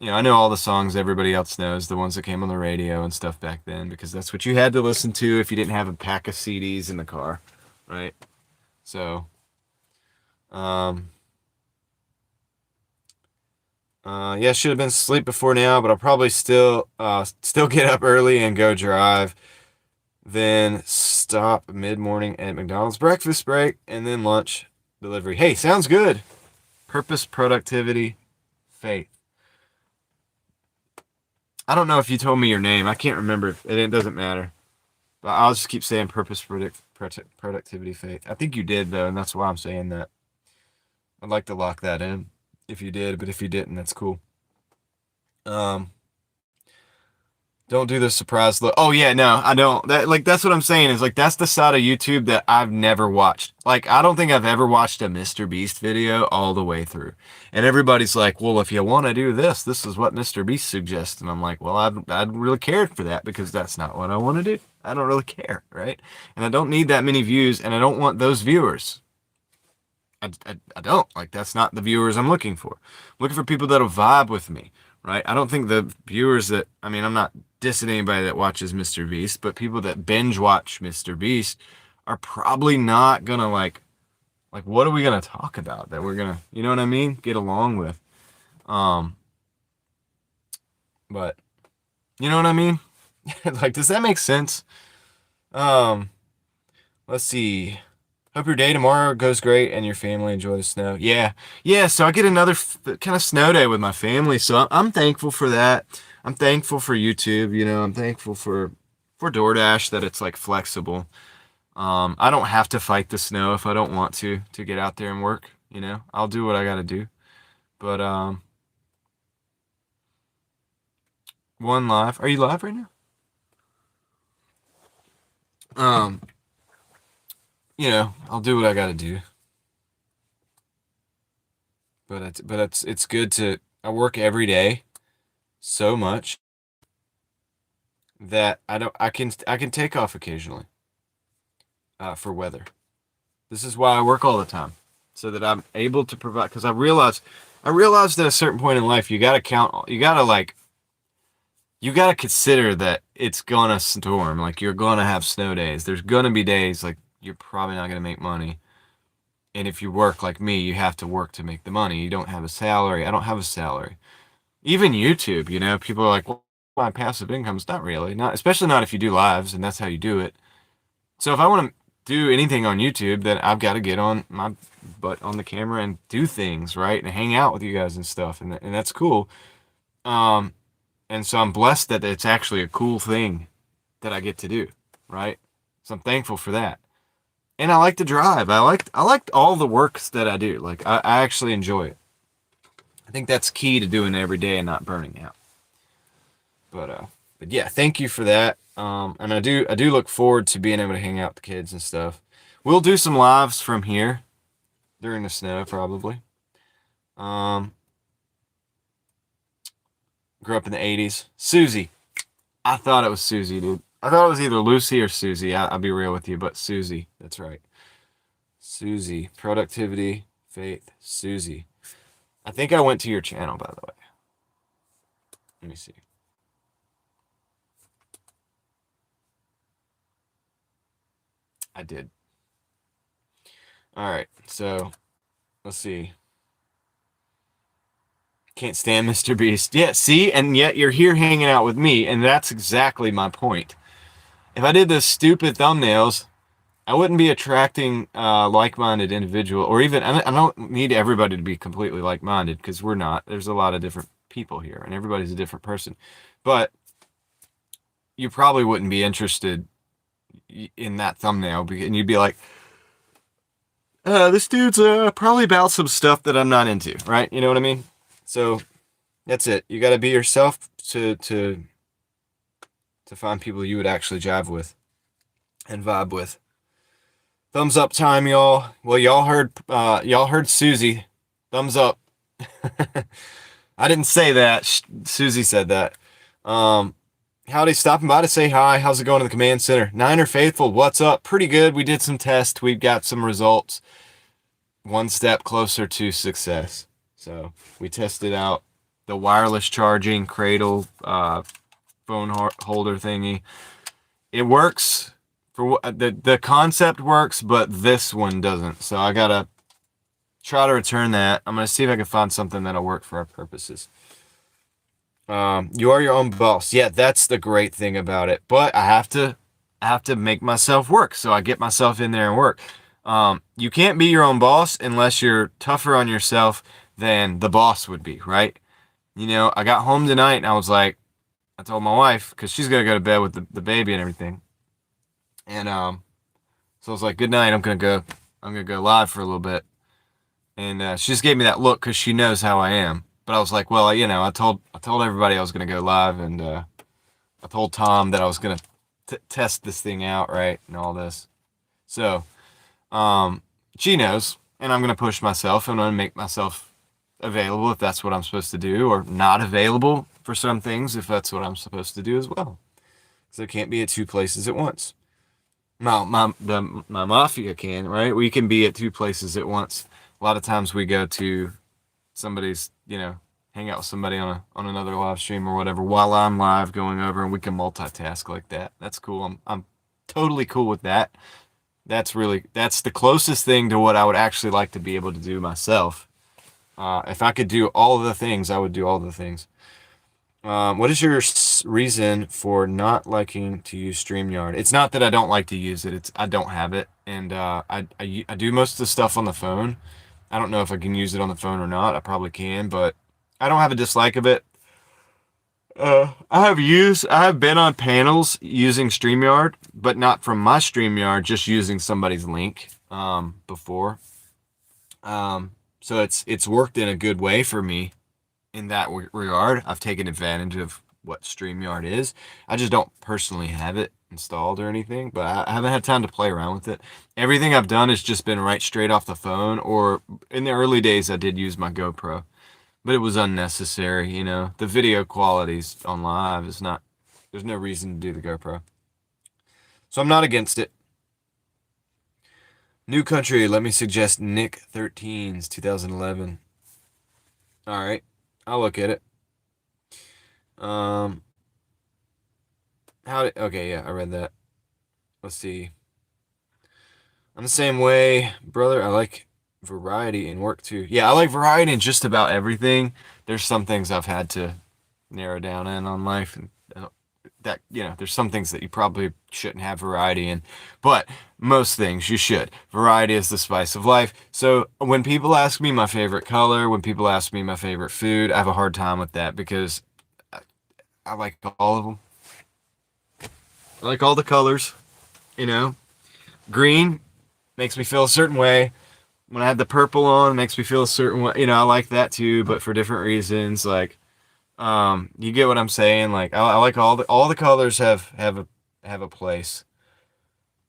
I know all the songs everybody else knows, the ones that came on the radio and stuff back then, because that's what you had to listen to if you didn't have a pack of CDs in the car, right? So, um, yeah, should have been asleep before now, but I'll probably still get up early and go drive. Then stop mid-morning at McDonald's breakfast break, and then lunch delivery. Hey, sounds good. Purpose, productivity, faith. I don't know if you told me your name. I can't remember. It doesn't matter. But I'll just keep saying purpose, productivity, faith. I think you did, though, and that's why I'm saying that. I'd like to lock that in if you did, but if you didn't, that's cool. Um, Don't do the surprise look. Oh yeah, no, I don't. That's what I'm saying is like that's the side of YouTube that I've never watched. Like I don't think I've ever watched a Mr. Beast video all the way through. And everybody's like, "Well, if you want to do this, this is what Mr. Beast suggests." And I'm like, "Well, I'd really care for that because that's not what I want to do. I don't really care, right? And I don't need that many views, and I don't want those viewers. I don't like that's not the viewers I'm looking for. I'm looking for people that'll vibe with me, right? I don't think the viewers that I mean I'm not dissing anybody that watches Mr. Beast, but people that binge watch Mr. Beast are probably not gonna like what are we gonna talk about that we're gonna you know what I mean get along with, um, but you know what I mean, like does that make sense? Um, let's see. Hope your day tomorrow goes great and your family enjoy the snow. Yeah. Yeah. So I get another kind of snow day with my family. So I'm thankful for that. I'm thankful for YouTube. I'm thankful for DoorDash that it's like flexible. I don't have to fight the snow if I don't want to get out there and work. I'll do what I got to do. But one live. Are you live right now? Um, I'll do what I got to do. But it's good to I work every day so much that I can take off occasionally for weather. This is why I work all the time so that I'm able to provide because I realized at a certain point in life you gotta consider that it's gonna storm, like you're gonna have snow days. There's gonna be days like you're probably not gonna make money. And if you work like me, you have to work to make the money. You don't have a salary. I don't have a salary. Even YouTube, people are like, well, my passive income's not really, not especially not if you do lives and that's how you do it. So if I want to do anything on YouTube, then I've got to get on my butt on the camera and do things, right? And hang out with you guys and stuff. And that's cool. Um, and so I'm blessed that it's actually a cool thing that I get to do, right? So I'm thankful for that. And I like to drive. I liked all the works that I do. Like I actually enjoy it. I think that's key to doing it every day and not burning out. But yeah, thank you for that. And I do look forward to being able to hang out with the kids and stuff. We'll do some lives from here during the snow probably. Um, Grew up in the '80s. Susie, I thought it was Susie, dude. I thought it was either Lucy or Susie. I'll be real with you, but Susie, that's right. Susie, productivity, faith, Susie. I think I went to your channel by the way. Let me see. I did. All right, so let's see. Can't stand Mr. Beast. Yeah, see, and yet you're here hanging out with me, and that's exactly my point. If I did those stupid thumbnails, I wouldn't be attracting like-minded individual, or even I don't need everybody to be completely like-minded because we're not. There's a lot of different people here, and everybody's a different person. But you probably wouldn't be interested in that thumbnail, and you'd be like, "This dude's probably about some stuff that I'm not into," right? You know what I mean? So that's it. You got to be yourself to find people you would actually jive with and vibe with. Thumbs up time, y'all. Well, y'all heard Susie. Thumbs up. I didn't say that. Susie said that. Howdy, stopping by to say hi. How's it going in the command center? Niner Faithful, what's up? Pretty good. We did some tests. We've got some results. One step closer to success. So we tested out the wireless charging cradle phone holder thingy. It works for the concept works, but this one doesn't. So I gotta try to return that. I'm gonna see if I can find something that'll work for our purposes. You are your own boss. Yeah, that's the great thing about it. But I have to make myself work. So I get myself in there and work. You can't be your own boss unless you're tougher on yourself than the boss would be, right? I got home tonight and I was like, I told my wife because she's gonna go to bed with the baby and everything, and so I was like, good night. I'm gonna go live for a little bit, and she just gave me that look because she knows how I am. But I was like, well, I told everybody I was gonna go live, and I told Tom that I was gonna test this thing out, right, and all this. So she knows, and I'm gonna push myself. I'm gonna make myself available if that's what I'm supposed to do, or not available for some things if that's what I'm supposed to do as well. So it can't be at two places at once. My mafia can, right? We can be at two places at once. A lot of times we go to somebody's, hang out with somebody on another live stream or whatever while I'm live going over, and we can multitask like that. That's cool. I'm totally cool with that. That's the closest thing to what I would actually like to be able to do myself. If I could do all of the things, I would do all the things. What is your reason for not liking to use StreamYard? It's not that I don't like to use it. I don't have it, and I do most of the stuff on the phone. I don't know if I can use it on the phone or not. I probably can, but I don't have a dislike of it. I have been on panels using StreamYard, but not from my StreamYard, just using somebody's link before. So it's worked in a good way for me in that regard. I've taken advantage of what StreamYard is. I just don't personally have it installed or anything, but I haven't had time to play around with it. Everything I've done has just been right straight off the phone, or in the early days I did use my GoPro, but it was unnecessary. The video qualities on live is not, there's no reason to do the GoPro. So I'm not against it. New country, let me suggest Nick 13's 2011. All right, I'll look at it. Okay, yeah, I read that. Let's see. I'm the same way, brother. I like Variety in work too. Yeah, I like variety in just about everything. There's some things I've had to narrow down in on life, and that there's some things that you probably shouldn't have variety in, but most things you should. Variety is the spice of life. So when people ask me my favorite color, when people ask me my favorite food, I have a hard time with that because I like all of them. I like all the colors. You know, green makes me feel a certain way. When I have the purple on, it makes me feel a certain way. I like that too, but for different reasons. Like, you get what I'm saying? Like, I like all the colors have a place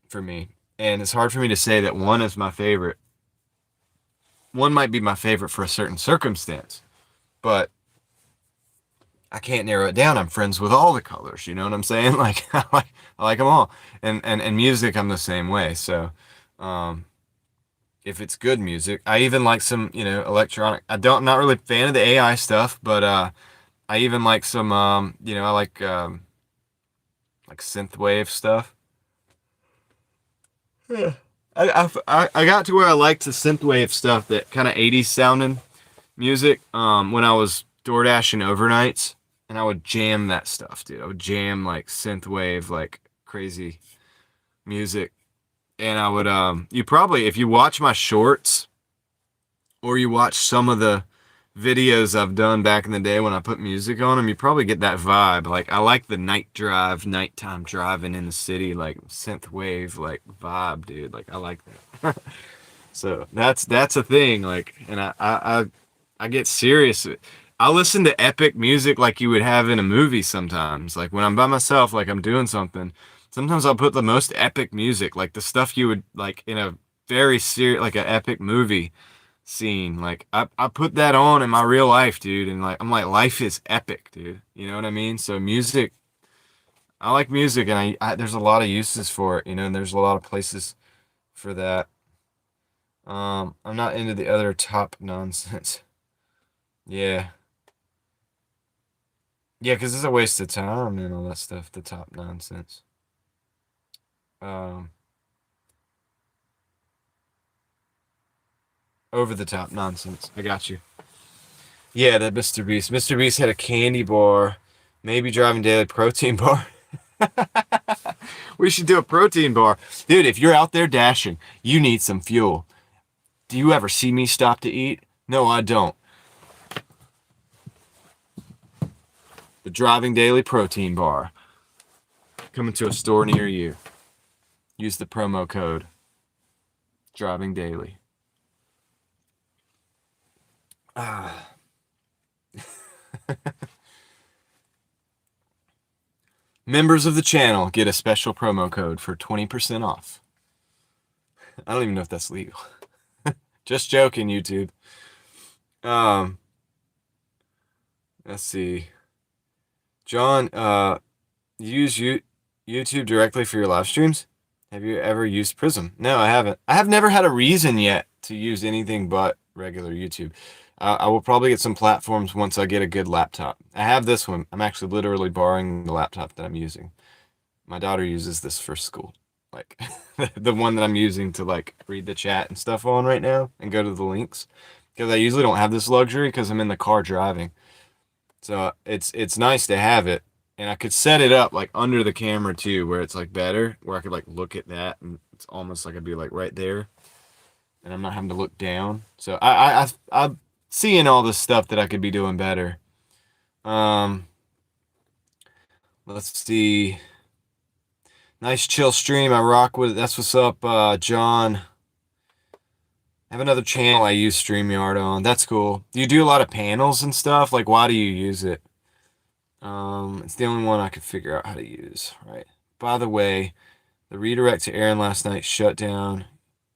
for me, and it's hard for me to say that one is my favorite. One might be my favorite for a certain circumstance, but I can't narrow it down. I'm friends with all the colors. You know what I'm saying? Like, I like them all, and music, I'm the same way. So, um, if it's good music. I even like some, electronic. I'm not really a fan of the AI stuff, but I even like some, I like synthwave stuff. Yeah. I got to where I liked the synthwave stuff, that kind of 80s sounding music, when I was door dashing overnights, and I would jam that stuff, dude. I would jam like synthwave, like crazy music, and I would, you probably, if you watch my shorts, or you watch some of the videos I've done back in the day when I put music on them, you probably get that vibe. Like, I like the nighttime driving in the city, like synth wave, like vibe, dude. Like, I like that. So that's a thing. Like, and I get serious. I listen to epic music like you would have in a movie sometimes. Like when I'm by myself, like I'm doing something. Sometimes I'll put the most epic music, like the stuff you would like in a very serious, like an epic movie scene. Like I put that on in my real life, dude, and like I'm like, life is epic, dude. You know what I mean? So music, I like music, and there's a lot of uses for it, and there's a lot of places for that. I'm not into the other top nonsense. Yeah. Yeah, because it's a waste of time and all that stuff, the top nonsense. Um, Over the top nonsense. I got you. Yeah, that Mr. Beast. Mr. Beast had a candy bar, maybe driving daily protein bar. We should do a protein bar. Dude, if you're out there dashing, you need some fuel. Do you ever see me stop to eat? No, I don't. The Driving Daily Protein Bar. Coming to a store near you. Use the promo code Driving Daily. Ah. Members of the channel get a special promo code for 20% off. I don't even know if that's legal. Just joking, YouTube. Um, let's see. John, YouTube directly for your live streams? Have you ever used Prism? No, I haven't. I have never had a reason yet to use anything but regular YouTube. I will probably get some platforms once I get a good laptop. I have this one. I'm actually literally borrowing the laptop that I'm using. My daughter uses this for school. Like the one that I'm using to like read the chat and stuff on right now and go to the links. Because I usually don't have this luxury because I'm in the car driving. So it's nice to have it. And I could set it up like under the camera too, where it's like better, where I could like look at that and it's almost like I'd be like right there and I'm not having to look down. So I'm seeing all this stuff that I could be doing better. Um, let's see. Nice chill stream. I rock with it. That's what's up, John. I have another channel I use StreamYard on. That's cool. Do you do a lot of panels and stuff? Like, why do you use it? It's the only one I could figure out how to use. Right. By the way, the redirect to Aaron last night shut down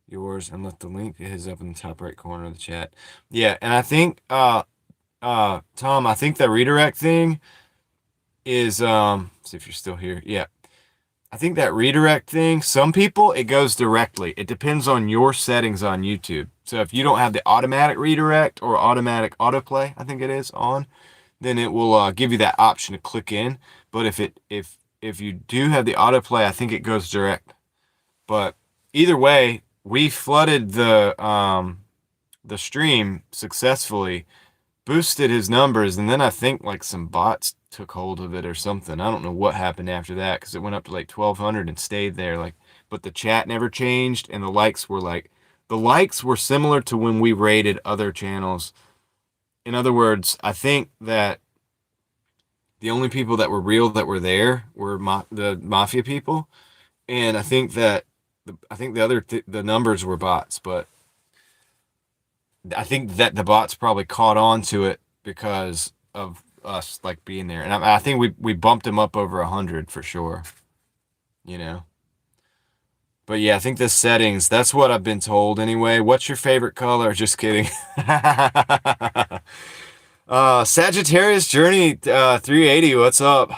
yours and left the link to his up in the top right corner of the chat. Yeah, and I think Tom, I think the redirect thing is see if you're still here. Yeah. I think that redirect thing, some people it goes directly. It depends on your settings on YouTube. So if you don't have the automatic redirect or automatic autoplay, I think it is on, then it will give you that option to click in. But if you do have the autoplay, I think it goes direct. But either way, we flooded the the stream successfully, boosted his numbers, and then I think like some bots took hold of it or something. I don't know what happened after that because it went up to like 1,200 and stayed there. Like, but the chat never changed, and the likes were similar to when we rated other channels. In other words, I think that the only people that were real that were there were the mafia people, and I think the the numbers were bots, but I think that the bots probably caught on to it because of us like being there, and I think we bumped him up over 100 for sure, you know. But yeah, I think the settings, that's what I've been told anyway. What's your favorite color? Just kidding. Sagittarius Journey 380, what's up?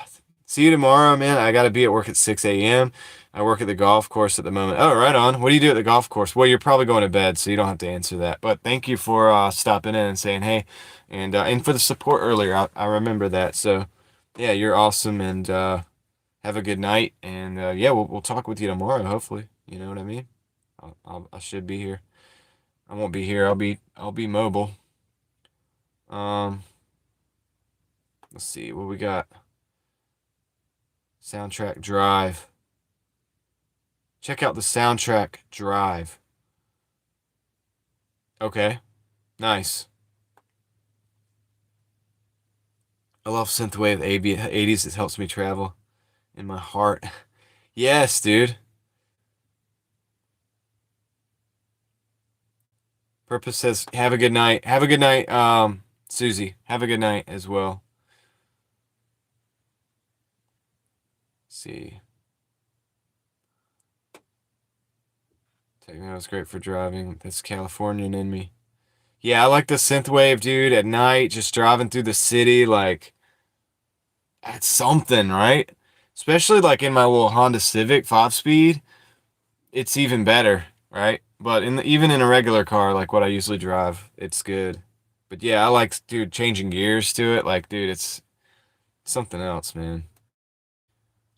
See you tomorrow, man. I gotta be at work at 6 a.m. I work at the golf course at the moment. Oh, right on. What do you do at the golf course? Well, you're probably going to bed, so you don't have to answer that. But thank you for stopping in and saying hey, and for the support earlier. I remember that. So yeah, you're awesome, and have a good night. And yeah, we'll talk with you tomorrow, hopefully. You know what I mean? I should be here. I won't be here. I'll be mobile. Um, let's see what we got. Soundtrack Drive. Check out the Soundtrack Drive. Okay, nice. I love synthwave 80s. It helps me travel in my heart. Yes, dude. Purpose says, have a good night. Have a good night, Susie. Have a good night as well. Let's see. Techno is great for driving. That's Californian in me. Yeah, I like the synthwave, dude. At night, just driving through the city, like that's something, right? Especially like in my little Honda Civic 5-speed, it's even better, right? But even in a regular car, like what I usually drive, it's good. But yeah, I like, dude, changing gears to it. Like, dude, it's something else, man.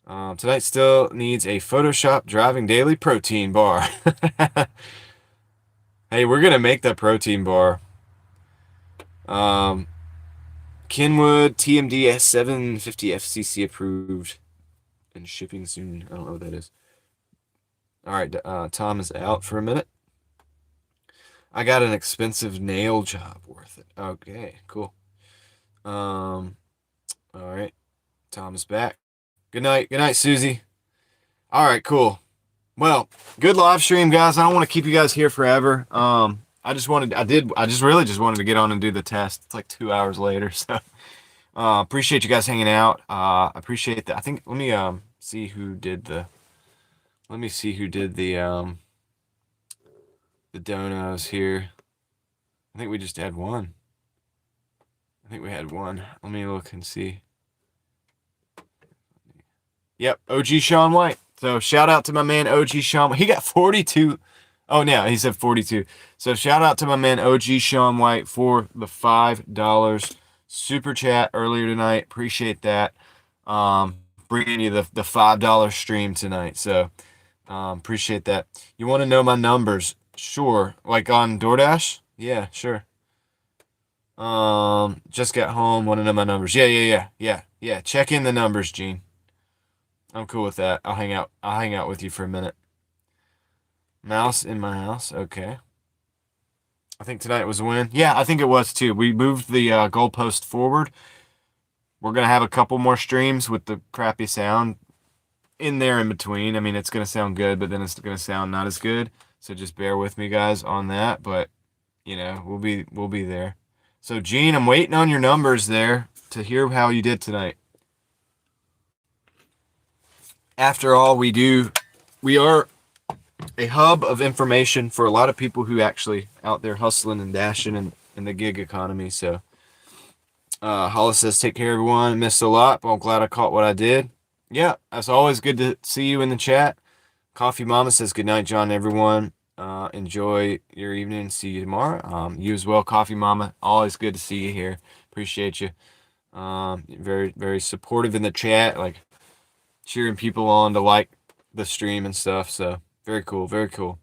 Tonight still needs a Photoshop driving daily protein bar. Hey, we're gonna make that protein bar. Um, Kenwood TMD S750 FCC approved and shipping soon. I don't know what that is. All right, Tom is out for a minute. I got an expensive nail job worth it. Okay, cool. All right, Tom is back. Good night. Good night, Susie. All right, cool. Well, good live stream, guys. I don't want to keep you guys here forever. I just really just wanted to get on and do the test. It's like 2 hours later, so appreciate you guys hanging out. Appreciate that. I think let me see who did the the donos here. I think we just had one. I think we had one. Let me look and see. Yep, OG Sean White. So shout out to my man OG Sean. He got 42. Oh, no, he said 42. So shout out to my man OG Sean White for the $5 super chat earlier tonight. Appreciate that. Bringing you the $5 stream tonight. So appreciate that. You want to know my numbers? Sure. Like on DoorDash? Yeah, sure. Just got home. Want to know my numbers? Yeah. Check in the numbers, Gene. I'm cool with that. I'll hang out. I'll hang out with you for a minute. Mouse in my house. Okay. I think tonight was a win. Yeah, I think it was too. We moved the goalpost forward. We're gonna have a couple more streams with the crappy sound in there in between. I mean, it's gonna sound good, but then it's gonna sound not as good. So just bear with me, guys, on that. But you know, we'll be there. So Gene, I'm waiting on your numbers there to hear how you did tonight. After all, we are a hub of information for a lot of people who actually out there hustling and dashing in the gig economy. So Hollis says, take care, everyone. Missed a lot, but I'm glad I caught what I did. Yeah, it's always good to see you in the chat. Coffee Mama says, good night, John, everyone. Enjoy your evening. See you tomorrow. You as well, Coffee Mama. Always good to see you here. Appreciate you. Very, very supportive in the chat, like cheering people on to like the stream and stuff. So very cool, very cool.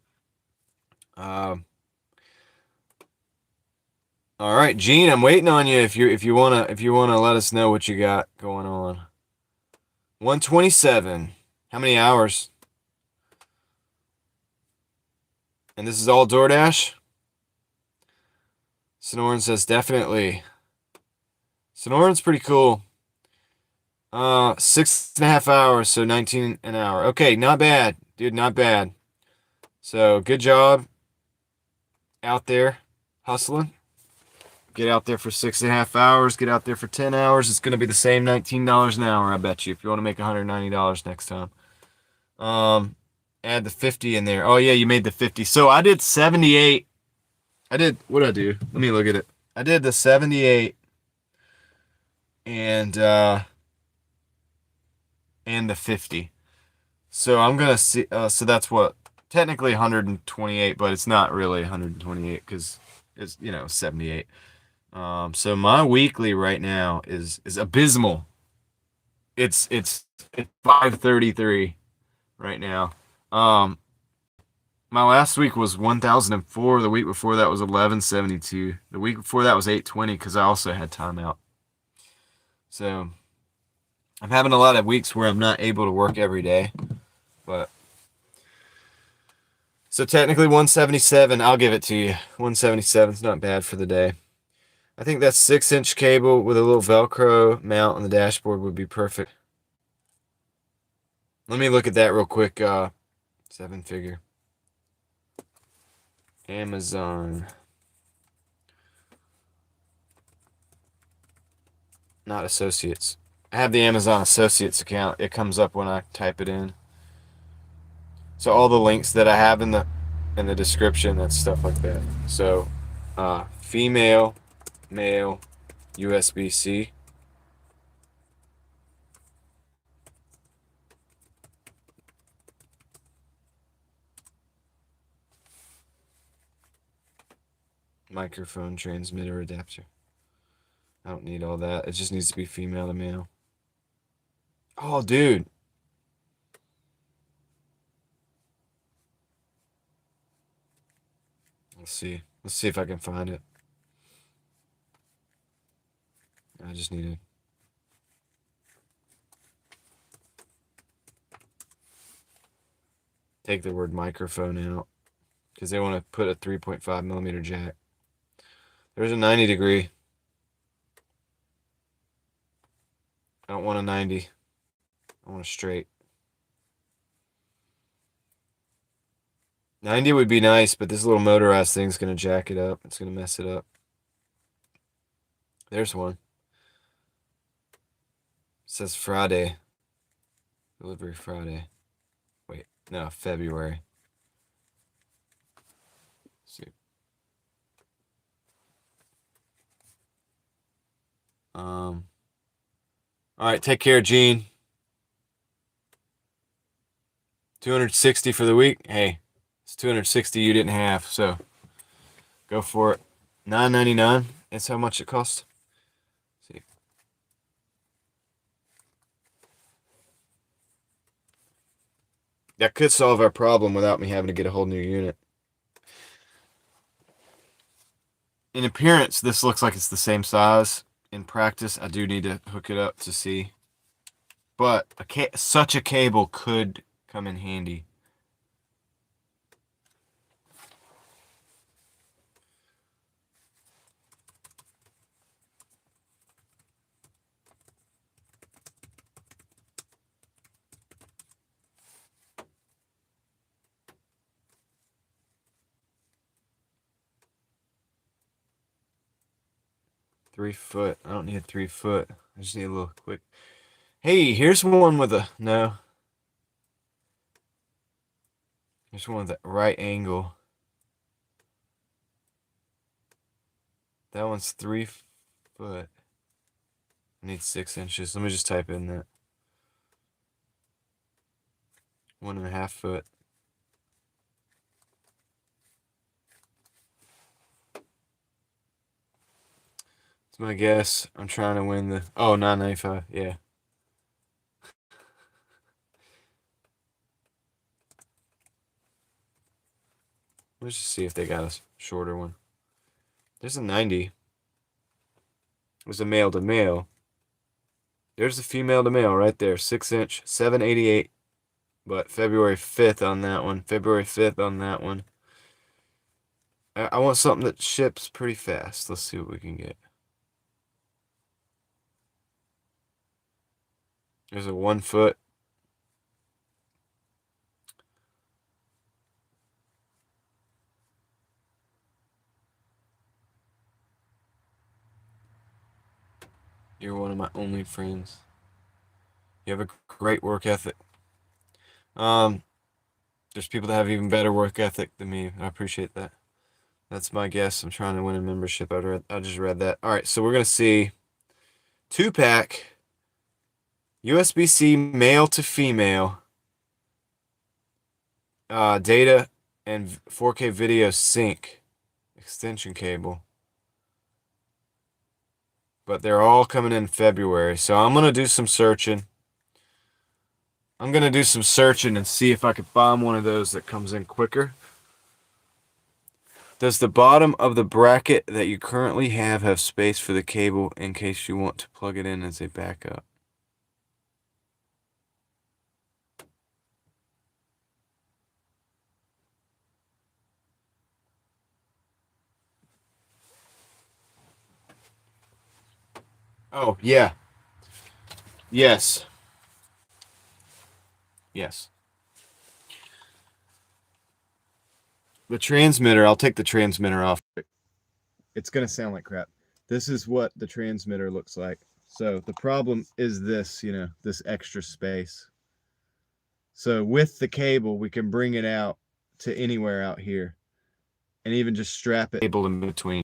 All right, Gene, I'm waiting on you if you wanna let us know what you got going on. 127. How many hours? And this is all DoorDash? Sonoran says definitely. Sonoran's pretty cool. 6.5 hours, so 19 an hour. Okay, not bad, dude, not bad. So good job out there hustling. Get out there for 6.5 hours. Get out there for 10 hours. It's gonna be the same $19 an hour, I bet you. If you want to make $190 next time, add the 50 in there. Oh yeah, you made the 50. So I did 78. I did what did I do? Let me look at it. I did the 78 and and the 50. So I'm gonna see. So that's what technically 128, but it's not really 128 because it's 78. So my weekly right now is abysmal. It's 533 right now. Um, my last week was 1004. The week before that was 1172. The week before that was 820 because I also had timeout. So I'm having a lot of weeks where I'm not able to work every day, but so technically 177. I'll give it to you. 177 is not bad for the day. I think that 6-inch cable with a little Velcro mount on the dashboard would be perfect. Let me look at that real quick. 7-figure. Amazon. Not Associates. I have the Amazon Associates account. It comes up when I type it in. So all the links that I have in the description, that's stuff like that. So, female, male, USB-C. Microphone transmitter adapter. I don't need all that. It just needs to be female to male. Oh, dude. Let's see. Let's see if I can find it. I just need to take the word microphone out because they want to put a 3.5 millimeter jack. There's a 90 degree. I don't want a 90. I want a straight. 90 would be nice, but this little motorized thing's going to jack it up. It's going to mess it up. There's one. It says Friday. Delivery Friday. Wait, no, February. Let's see. All right, take care, Gene. 260 for the week. Hey, it's 260 you didn't have, so go for it. $9.99. That's how much it costs. See. That could solve our problem without me having to get a whole new unit. In appearance, this looks like it's the same size. In practice, I do need to hook it up to see. But such a cable could come in handy. Three foot. I don't need 3 foot. I just need a little quick. Hey, here's one with a no. Here's one with a right angle. That one's 3 foot. I need 6 inches. Let me just type in that. 1.5 foot. It's my guess. I'm trying to win the. Oh, 995. Yeah. Let's just see if they got a shorter one. There's a 90. was a male to male. There's the female to male right there, 6-inch, 788. But February 5th on that one. February 5th on that one. I want something that ships pretty fast. Let's see what we can get. There's a 1 foot. You're one of my only friends. You have a great work ethic. There's people that have even better work ethic than me. I appreciate that. That's my guess. I'm trying to win a membership. I just read that. All right, so we're gonna see 2-pack USB-C male to female data and 4K video sync extension cable. But they're all coming in February, so I'm gonna do some searching. And see if I can find one of those that comes in quicker. Does the bottom of the bracket that you currently have space for the cable in case you want to plug it in as a backup? Oh, yeah. Yes. Yes. The transmitter, I'll take the transmitter off. It's going to sound like crap. This is what the transmitter looks like. So the problem is this, this extra space. So with the cable, we can bring it out to anywhere out here and even just strap it cable in between.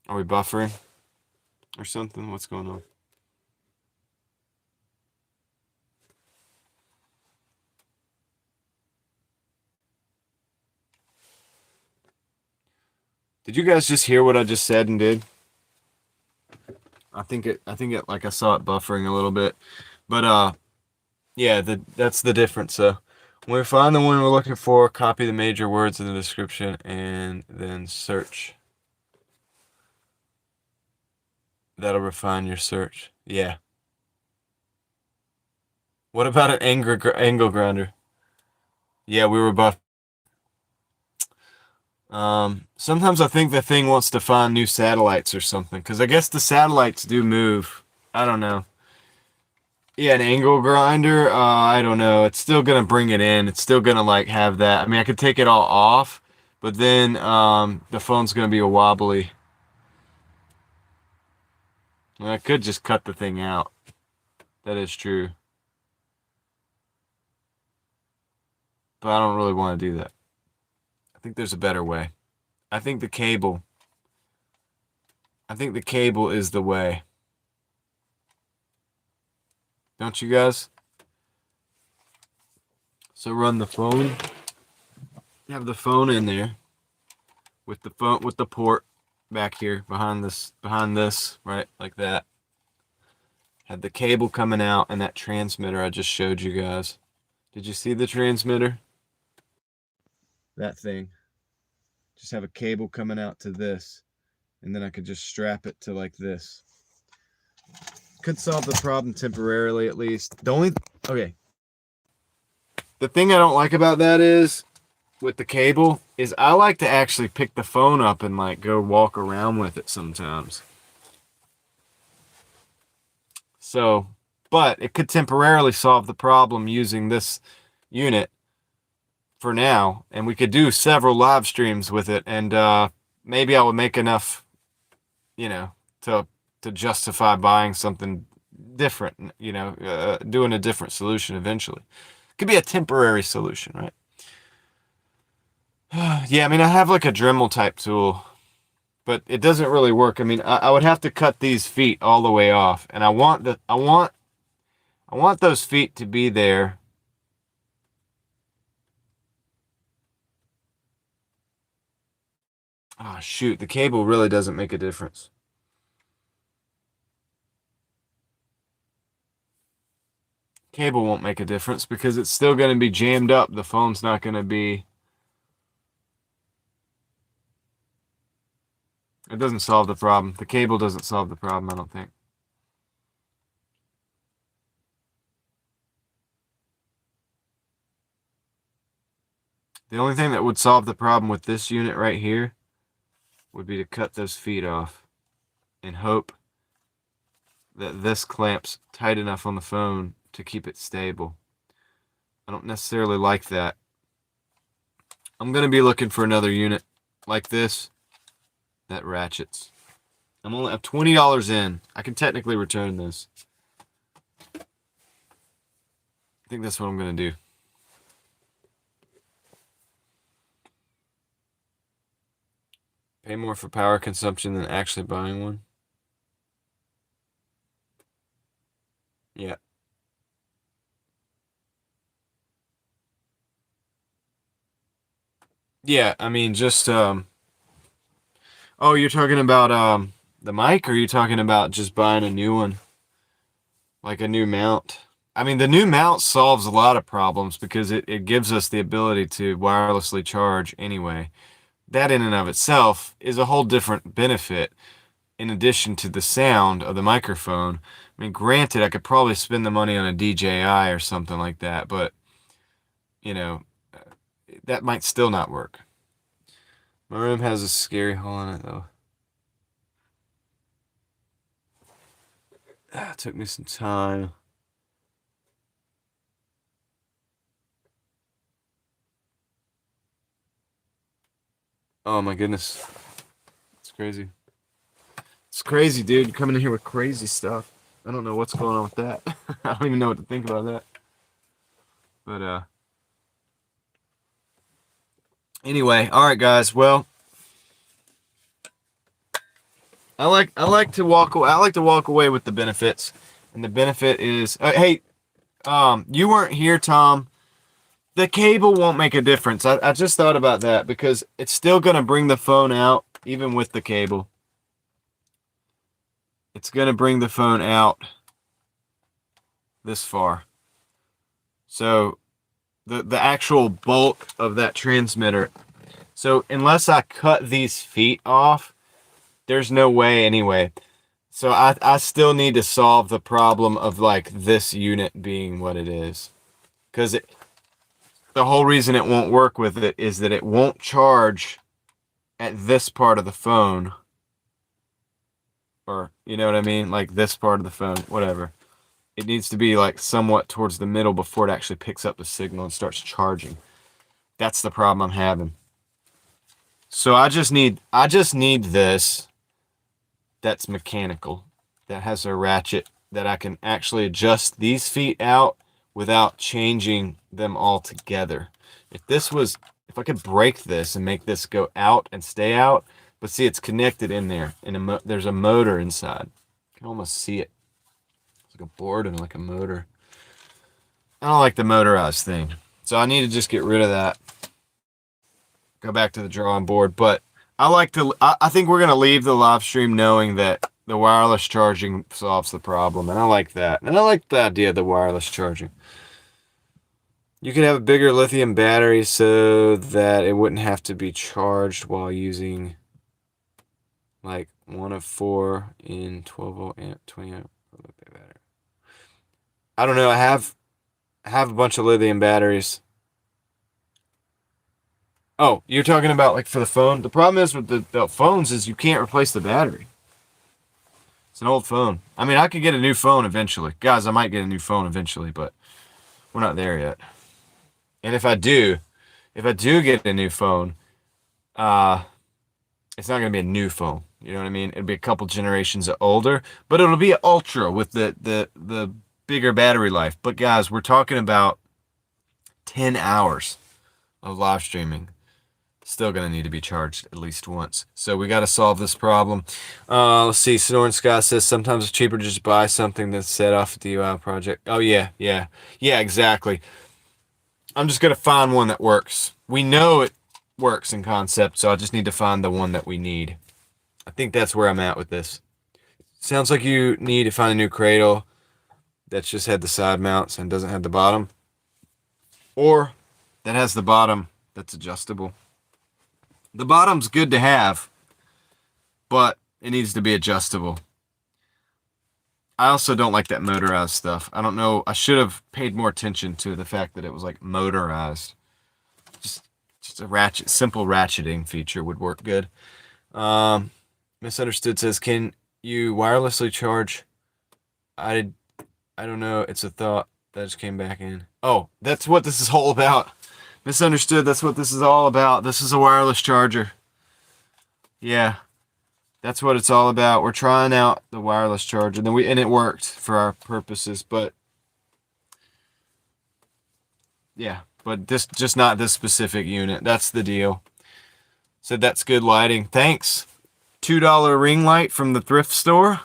Are we buffering or something? What's going on? Did you guys just hear what I just said and did? I think it like I saw it buffering a little bit. But yeah, that's the difference. So when we find the one we're looking for, copy the major words in the description and then search. That'll refine your search. Yeah. What about an angle grinder? Yeah, we were buff. Sometimes I think the thing wants to find new satellites or something, because I guess the satellites do move. I don't know. Yeah, an angle grinder, I don't know. It's still gonna bring it in. It's still gonna like have that. I mean, I could take it all off, but then the phone's gonna be a wobbly. I could just cut the thing out. That is true. But I don't really want to do that. I think there's a better way. I think the cable is the way. Don't you guys? So run the phone. Have the phone in there with the port back here behind this, right? Like that. Had the cable coming out and that transmitter I just showed you guys. Did you see the transmitter? That thing. Just have a cable coming out to this, and then I could just strap it to like this. Could solve the problem temporarily, at least. Okay. The thing I don't like about that is, with the cable, is I like to actually pick the phone up and like go walk around with it sometimes. So, but it could temporarily solve the problem using this unit for now, and we could do several live streams with it, and maybe I would make enough, to justify buying something different, doing a different solution eventually. Could be a temporary solution, right? Yeah, I mean, I have like a Dremel type tool, but it doesn't really work. I mean, I would have to cut these feet all the way off, and I want those feet to be there. Oh, shoot, the cable really doesn't make a difference. Cable won't make a difference because it's still going to be jammed up. The phone's not going to be... It doesn't solve the problem. The cable doesn't solve the problem, I don't think. The only thing that would solve the problem with this unit right here would be to cut those feet off and hope that this clamps tight enough on the phone to keep it stable. I don't necessarily like that. I'm going to be looking for another unit like this that ratchets. I'm $20 in. I can technically return this. I think that's what I'm going to do. Pay more for power consumption than actually buying one. Yeah. Yeah, I mean, just oh, you're talking about the mic, or are you talking about just buying a new one? Like a new mount? I mean, the new mount solves a lot of problems because it gives us the ability to wirelessly charge anyway. That in and of itself is a whole different benefit in addition to the sound of the microphone. I mean, granted, I could probably spend the money on a DJI or something like that, but, you know, that might still not work. My room has a scary hole in it, though. It took me some time. Oh my goodness. It's crazy. It's crazy, dude. You're coming in here with crazy stuff. I don't know what's going on with that. I don't even know what to think about that. But anyway, all right guys. Well, I like to walk away with the benefits. And the benefit is hey, you weren't here, Tom. The cable won't make a difference. I just thought about that because it's still going to bring the phone out even with the cable. It's going to bring the phone out this far. So the actual bulk of that transmitter. So unless I cut these feet off, there's no way anyway. So I still need to solve the problem of like this unit being what it is. Because the whole reason it won't work with it is that it won't charge at this part of the phone. Or, you know what I mean? Like this part of the phone, whatever. It needs to be like somewhat towards the middle before it actually picks up the signal and starts charging. That's the problem I'm having. So I just need this that's mechanical, that has a ratchet that I can actually adjust these feet out without changing them all together. If I could break this and make this go out and stay out, but see, it's connected in there, and there's a motor inside. You can almost see it. It's like a board and like a motor. I don't like the motorized thing, so I need to just get rid of that. Go back to the drawing board, but I think we're gonna leave the live stream knowing that the wireless charging solves the problem, and I like that. And I like the idea of the wireless charging. You could have a bigger lithium battery so that it wouldn't have to be charged while using like one of four in 12 volt amp 20 amp battery. I don't know. I have a bunch of lithium batteries. Oh, you're talking about like for the phone? The problem is with the phones is you can't replace the battery. It's an old phone. I mean, I could get a new phone eventually. Guys, I might get a new phone eventually, but we're not there yet. And if I do get a new phone, it's not going to be a new phone. You know what I mean? It'll be a couple generations older, but it'll be an Ultra with the bigger battery life. But guys, we're talking about 10 hours of live streaming. Still going to need to be charged at least once. So we got to solve this problem. Let's see. Sonoran Scott says sometimes it's cheaper to just buy something than set off a DIY project. Oh, yeah, exactly. I'm just going to find one that works. We know it works in concept, so I just need to find the one that we need. I think that's where I'm at with this. Sounds like you need to find a new cradle that's just had the side mounts and doesn't have the bottom. Or that has the bottom that's adjustable. The bottom's good to have. but it needs to be adjustable. I also don't like that motorized stuff. I don't know. I should have paid more attention to the fact that it was like motorized. Just, just a simple ratcheting feature would work good. Um, Misunderstood says, can you wirelessly charge? I I don't know. It's a thought that just came back in. Oh, that's what this is all about. Misunderstood. That's what this is all about. This is a wireless charger. Yeah, that's what it's all about. We're trying out the wireless charger, and it worked for our purposes. But yeah, but this just not this specific unit. That's the deal. Said that's good lighting. Thanks. $2 ring light from the thrift store.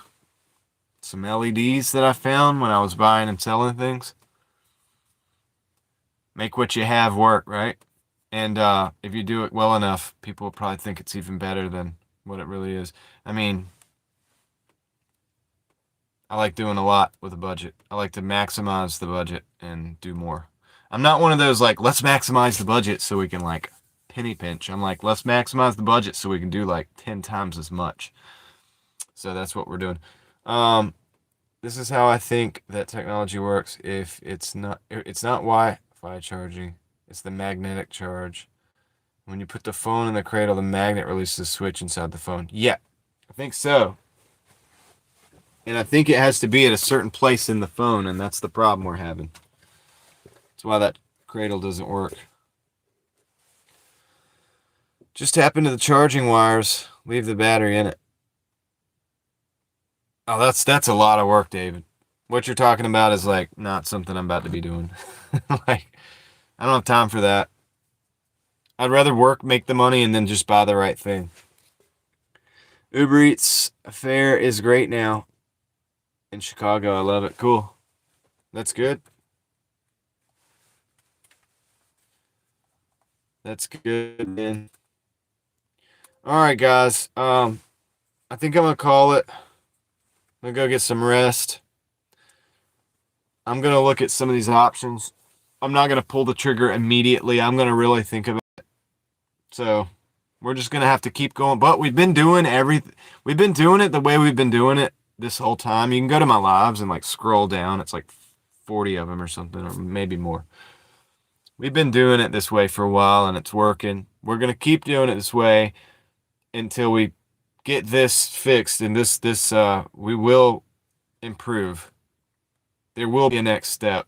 Some LEDs that I found when I was buying and selling things. Make what you have work, right? And if you do it well enough, people will probably think it's even better than what it really is. I mean, I like doing a lot with a budget. I like to maximize the budget and do more. I'm not one of those like, let's maximize the budget so we can like penny pinch. I'm like, let's maximize the budget so we can do like 10 times as much. So that's what we're doing. This is how I think that technology works. If it's not Wi-Fi charging, it's the magnetic charge. When you put the phone in the cradle, the magnet releases a switch inside the phone. Yeah, I think so. And I think it has to be at a certain place in the phone, and that's the problem we're having. That's why that cradle doesn't work. Just tap into the charging wires, leave the battery in it. Oh, that's a lot of work, David. What you're talking about is like not something I'm about to be doing. Like, I don't have time for that. I'd rather work, make the money, and then just buy the right thing. Uber Eats fare is great now in Chicago. I love it. Cool. That's good. That's good, man. All right, guys. I think I'm gonna call it. I'm gonna go get some rest. I'm gonna look at some of these options. I'm not gonna pull the trigger immediately. I'm gonna really think about it. So we're just gonna have to keep going. But we've been doing everything. We've been doing it the way we've been doing it this whole time. You can go to my lives and like scroll down. It's like 40 of them or something, or maybe more. We've been doing it this way for a while and it's working. We're gonna keep doing it this way until we get this fixed, and this we will improve. There will be a next step.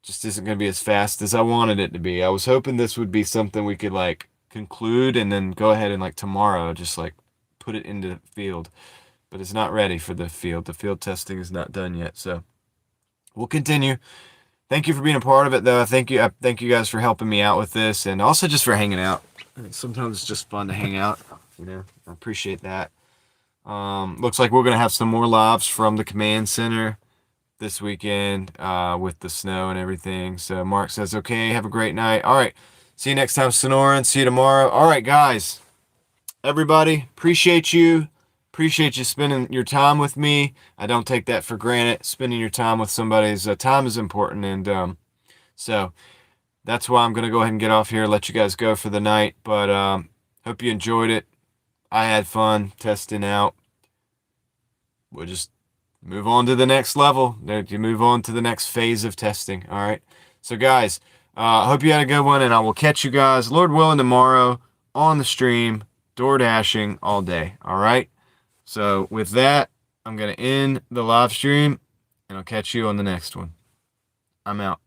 Just isn't going to be as fast as I wanted it to be. I was hoping this would be something we could like conclude and then go ahead and like tomorrow just like put it into the field. But it's not ready for the field. The field testing is not done yet. So we'll continue. Thank you for being a part of it, though. I thank you guys for helping me out with this, and also just for hanging out. Sometimes it's just fun to hang out. I appreciate that. Looks like we're gonna have some more lives from the command center this weekend with the snow and everything. So Mark says, okay, have a great night. All right, see you next time, Sonoran. See you tomorrow. All right, guys, everybody, appreciate you. Appreciate you spending your time with me. I don't take that for granted. Spending your time with somebody's time is important, and so that's why I'm gonna go ahead and get off here, let you guys go for the night. But hope you enjoyed it. I had fun testing out. We'll just move on to the next level. You move on to the next phase of testing. All right. So, guys, hope you had a good one, and I will catch you guys, Lord willing, tomorrow on the stream, door dashing all day. All right. So, with that, I'm going to end the live stream, and I'll catch you on the next one. I'm out.